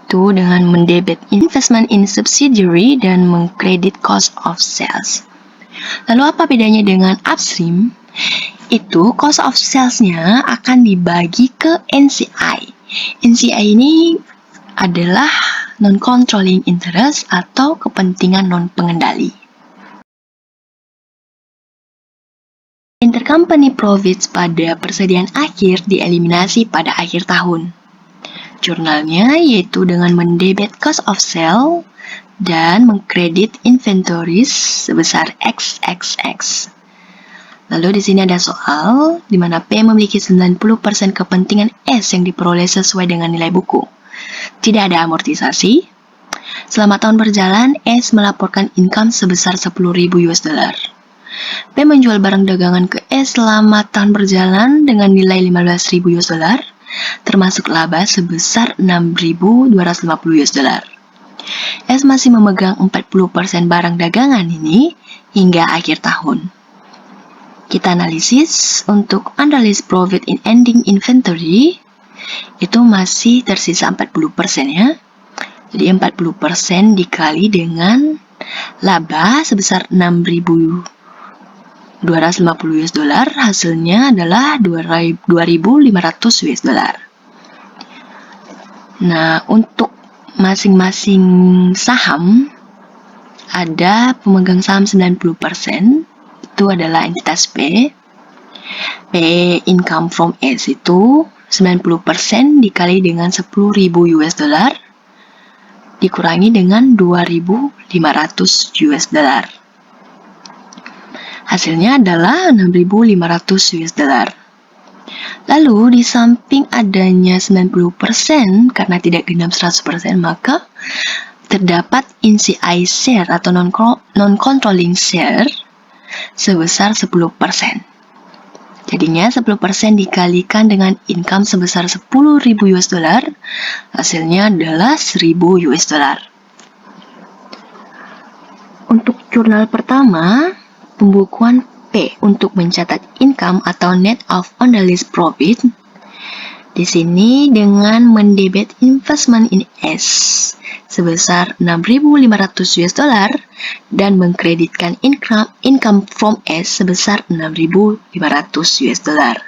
Itu dengan mendebit investment in subsidiary dan mengkredit cost of sales. Lalu apa bedanya dengan upstream? Itu cost of sales-nya akan dibagi ke NCI. NCI ini adalah non-controlling interest atau kepentingan non-pengendali. Intercompany profits pada persediaan akhir dieliminasi pada akhir tahun. Jurnalnya yaitu dengan mendebit cost of sale dan mengkredit inventories sebesar XXX. Lalu di sini ada soal di mana P memiliki 90% kepentingan S yang diperoleh sesuai dengan nilai buku. Tidak ada amortisasi. Selama tahun berjalan, S melaporkan income sebesar 10.000 US dollar. P menjual barang dagangan ke S selama tahun berjalan dengan nilai 15.000 US dollar, termasuk laba sebesar 6.250 US dollar. S masih memegang 40% barang dagangan ini hingga akhir tahun. Kita analisis untuk unrealized profit in ending inventory, itu masih tersisa 40% ya. Jadi 40% dikali dengan laba sebesar 6.250 US dollar, hasilnya adalah 2.500 US dollar. Nah, untuk masing-masing saham ada pemegang saham 90%, itu adalah entitas P. P income from S itu 90% dikali dengan 10.000 US dollar dikurangi dengan 2.500 US dollar. Hasilnya adalah 6.500 US dollar. Lalu di samping adanya 90% karena tidak genap 100%, maka terdapat NCI share atau non-controlling share sebesar 10%. Jadinya 10% dikalikan dengan income sebesar 10.000 US dollar, hasilnya adalah 1.000 US dollar. Untuk jurnal pertama, pembukuan P untuk mencatat income atau net of unrealized profit. Di sini dengan mendebit investment in S sebesar 6.500 US dollar dan mengkreditkan income from S sebesar 6.500 US dollar.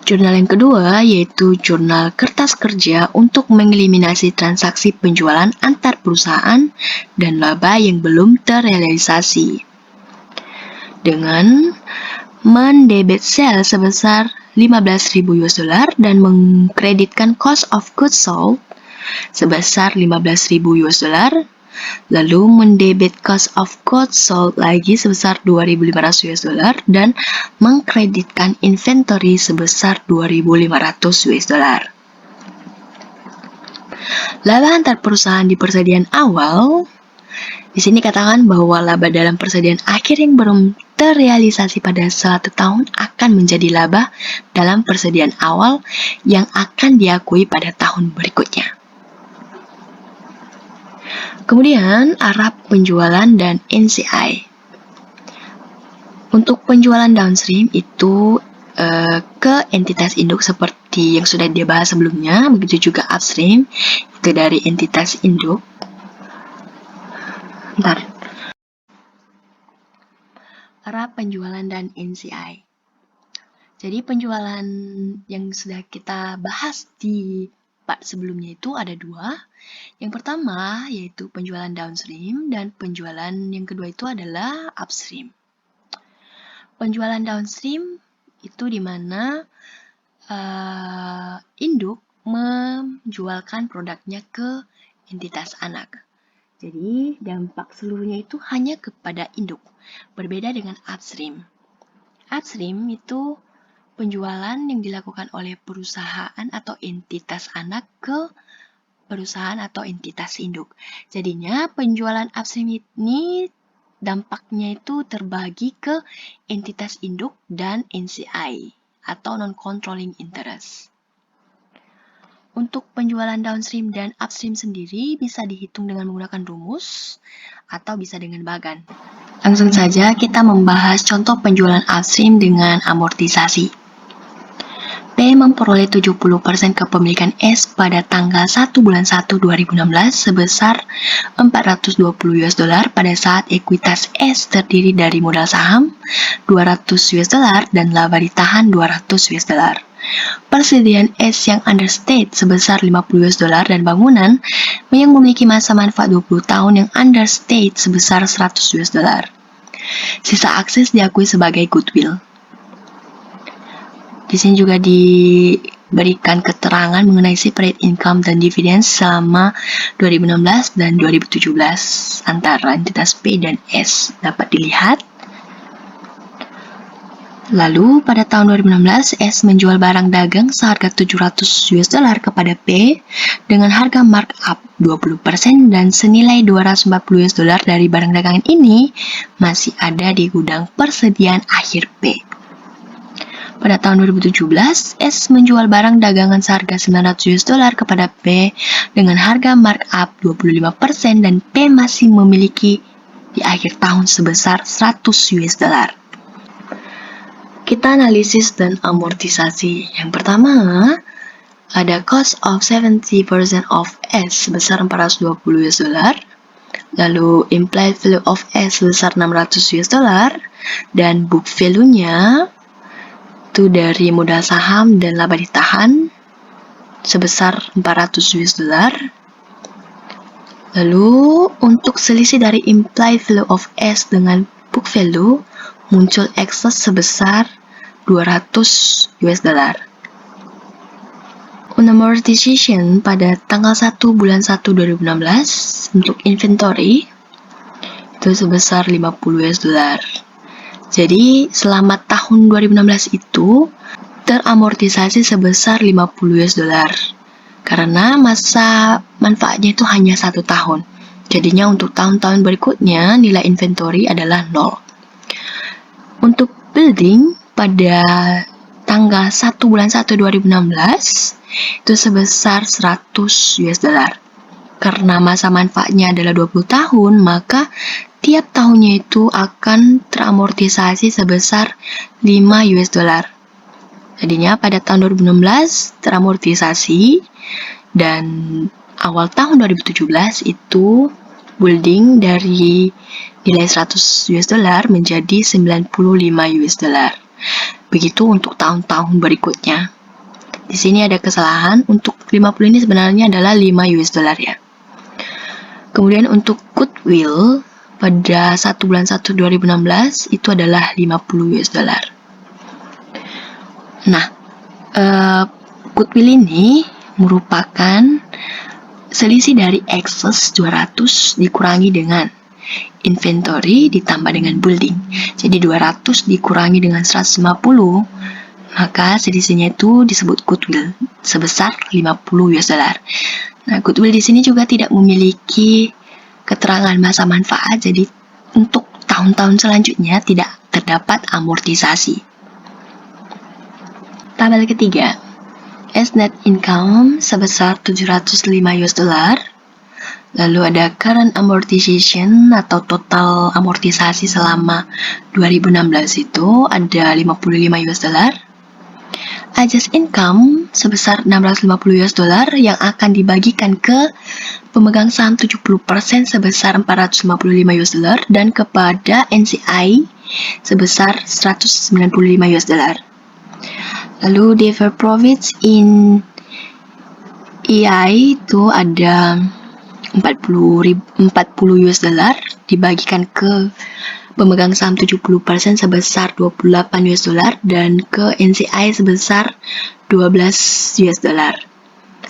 Jurnal yang kedua yaitu jurnal kertas kerja untuk mengeliminasi transaksi penjualan antar perusahaan dan laba yang belum terrealisasi. Dengan mendebit sale sebesar 15.000 US dollar dan mengkreditkan cost of goods sold sebesar 15.000 US dollar, lalu mendebit cost of goods sold lagi sebesar 2.500 US dollar dan mengkreditkan inventory sebesar 2.500 US dollar. Laba antar perusahaan di persediaan awal, di sini katakan bahwa laba dalam persediaan akhir yang belum terrealisasi pada suatu tahun akan menjadi laba dalam persediaan awal yang akan diakui pada tahun berikutnya. Kemudian, arah penjualan dan NCI. Untuk penjualan downstream itu ke entitas induk seperti yang sudah dibahas sebelumnya, begitu juga upstream, itu dari entitas induk. Arah penjualan dan NCI. Jadi penjualan yang sudah kita bahas di part sebelumnya itu ada dua. Yang pertama yaitu penjualan downstream dan penjualan yang kedua itu adalah upstream. Penjualan downstream itu di mana induk menjualkan produknya ke entitas anak. Jadi dampak seluruhnya itu hanya kepada induk. Berbeda dengan upstream. Upstream itu penjualan yang dilakukan oleh perusahaan atau entitas anak ke perusahaan atau entitas induk. Jadinya penjualan upstream ini dampaknya itu terbagi ke entitas induk dan NCI atau non-controlling interest. Untuk penjualan downstream dan upstream sendiri bisa dihitung dengan menggunakan rumus atau bisa dengan bagan. Langsung saja kita membahas contoh penjualan upstream dengan amortisasi. P memperoleh 70% kepemilikan S pada tanggal 1 bulan 1 2016 sebesar 420 US dollar pada saat ekuitas S terdiri dari modal saham 200 US dollar dan laba ditahan 200 US dollar. persediaan S yang understate sebesar 50 US dollar dan bangunan yang memiliki masa manfaat 20 tahun yang understate sebesar 100 US dollar. Sisa akses diakui sebagai goodwill. Di sini juga diberikan keterangan mengenai separate income dan dividends selama 2016 dan 2017 antara entitas P dan S dapat dilihat. Lalu pada tahun 2016, S menjual barang dagang seharga 700 US dollar kepada P dengan harga markup 20% dan senilai 240 US dollar dari barang dagangan ini masih ada di gudang persediaan akhir P. Pada tahun 2017, S menjual barang dagangan seharga 900 US dollar kepada P dengan harga markup 25% dan P masih memiliki di akhir tahun sebesar 100 US dollar. Kita analisis dan amortisasi. Yang pertama, ada cost of 70% of S sebesar 420 US dollar. Lalu implied value of S sebesar 600 US dollar. Dan book value-nya itu dari modal saham dan laba ditahan sebesar 400 US dollar. Lalu untuk selisih dari implied value of S dengan book value muncul excess sebesar 200 US dollar. Amortization pada tanggal 1 bulan 1 2016 untuk inventory itu sebesar 50 US dollar. Jadi selama tahun 2016 itu teramortisasi sebesar 50 US dollar karena masa manfaatnya itu hanya 1 tahun. Jadinya untuk tahun-tahun berikutnya nilai inventory adalah 0. Untuk building pada tanggal 1 bulan 1 2016 itu sebesar 100 US dollar. Karena masa manfaatnya adalah 20 tahun, maka tiap tahunnya itu akan teramortisasi sebesar 5 US dollar. Jadinya pada tahun 2016 teramortisasi dan awal tahun 2017 itu building dari nilai 100 US dollar menjadi 95 US dollar. Begitu untuk tahun-tahun berikutnya. Di sini ada kesalahan, untuk 50 ini sebenarnya adalah 5 US dollar ya. Kemudian untuk goodwill pada 1 bulan 1 2016 itu adalah 50 US dollar. Nah, goodwill ini merupakan selisih dari excess 200 dikurangi dengan inventory ditambah dengan building. Jadi 200 dikurangi dengan 150, maka selisihnya itu disebut goodwill sebesar 50 US dollar. Nah, goodwill di sini juga tidak memiliki keterangan masa manfaat, jadi untuk tahun-tahun selanjutnya tidak terdapat amortisasi. Tabel ketiga, S net income sebesar 705 US dollar. Lalu ada current amortization atau total amortisasi selama 2016 itu ada 55 US dollar. Adjust income sebesar 650 US dollar yang akan dibagikan ke pemegang saham 70% sebesar 455 US dollar dan kepada NCI sebesar 195 US dollar. Lalu deferred profits in EI itu ada 40 US dollar dibagikan ke pemegang saham 70% sebesar 28 US dollar dan ke NCI sebesar 12 US dollar.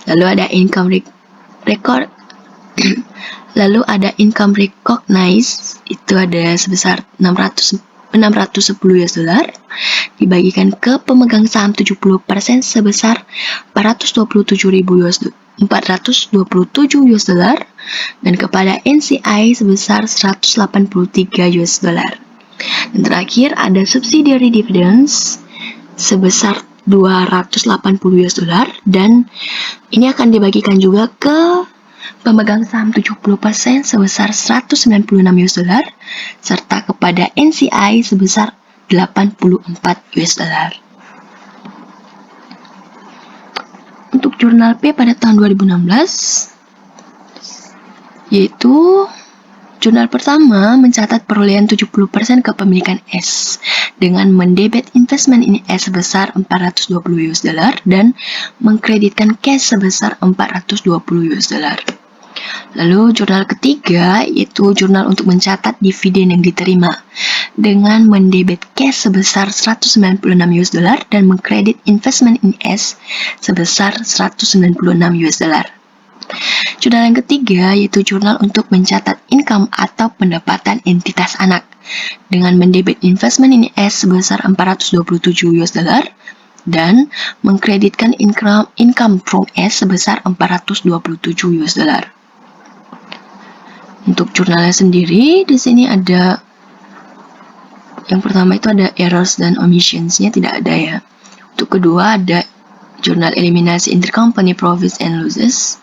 Lalu ada income record lalu ada income recognized itu ada sebesar 610 US dollar dibagikan ke pemegang saham 70% sebesar 427 US dollar dan kepada NCI sebesar 183 US dollar. Dan terakhir ada subsidiary dividends sebesar 280 US dollar dan ini akan dibagikan juga ke pemegang saham 70% sebesar 196 US dollar serta kepada NCI sebesar 84 US dollar. Untuk jurnal P pada tahun 2016 yaitu Jurnal pertama mencatat perolehan 70% kepemilikan S dengan mendebit investment in S sebesar $420 dan mengkreditkan cash sebesar $420. Lalu jurnal ketiga yaitu jurnal untuk mencatat dividen yang diterima dengan mendebit cash sebesar $196 dan mengkredit investment in S sebesar $196. Jurnal yang ketiga yaitu jurnal untuk mencatat income atau pendapatan entitas anak dengan mendebit investment in S sebesar $427 dan mengkreditkan income from S sebesar $427. Untuk jurnalnya sendiri di sini ada yang pertama itu ada errors dan omissionsnya tidak ada ya. Untuk kedua ada jurnal eliminasi intercompany profits and losses.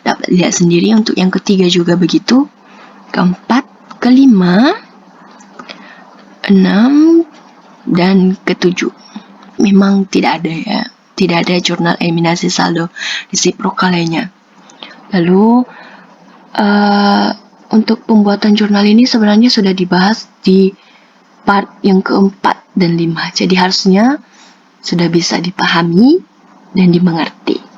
Dapat lihat sendiri. Untuk yang ketiga juga begitu. Keempat, kelima, 6, dan ketujuh. Memang tidak ada ya. Tidak ada jurnal eliminasi saldo resiprokal lainnya. Lalu untuk pembuatan jurnal ini sebenarnya sudah dibahas di part yang keempat dan 5. Jadi harusnya sudah bisa dipahami dan dimengerti.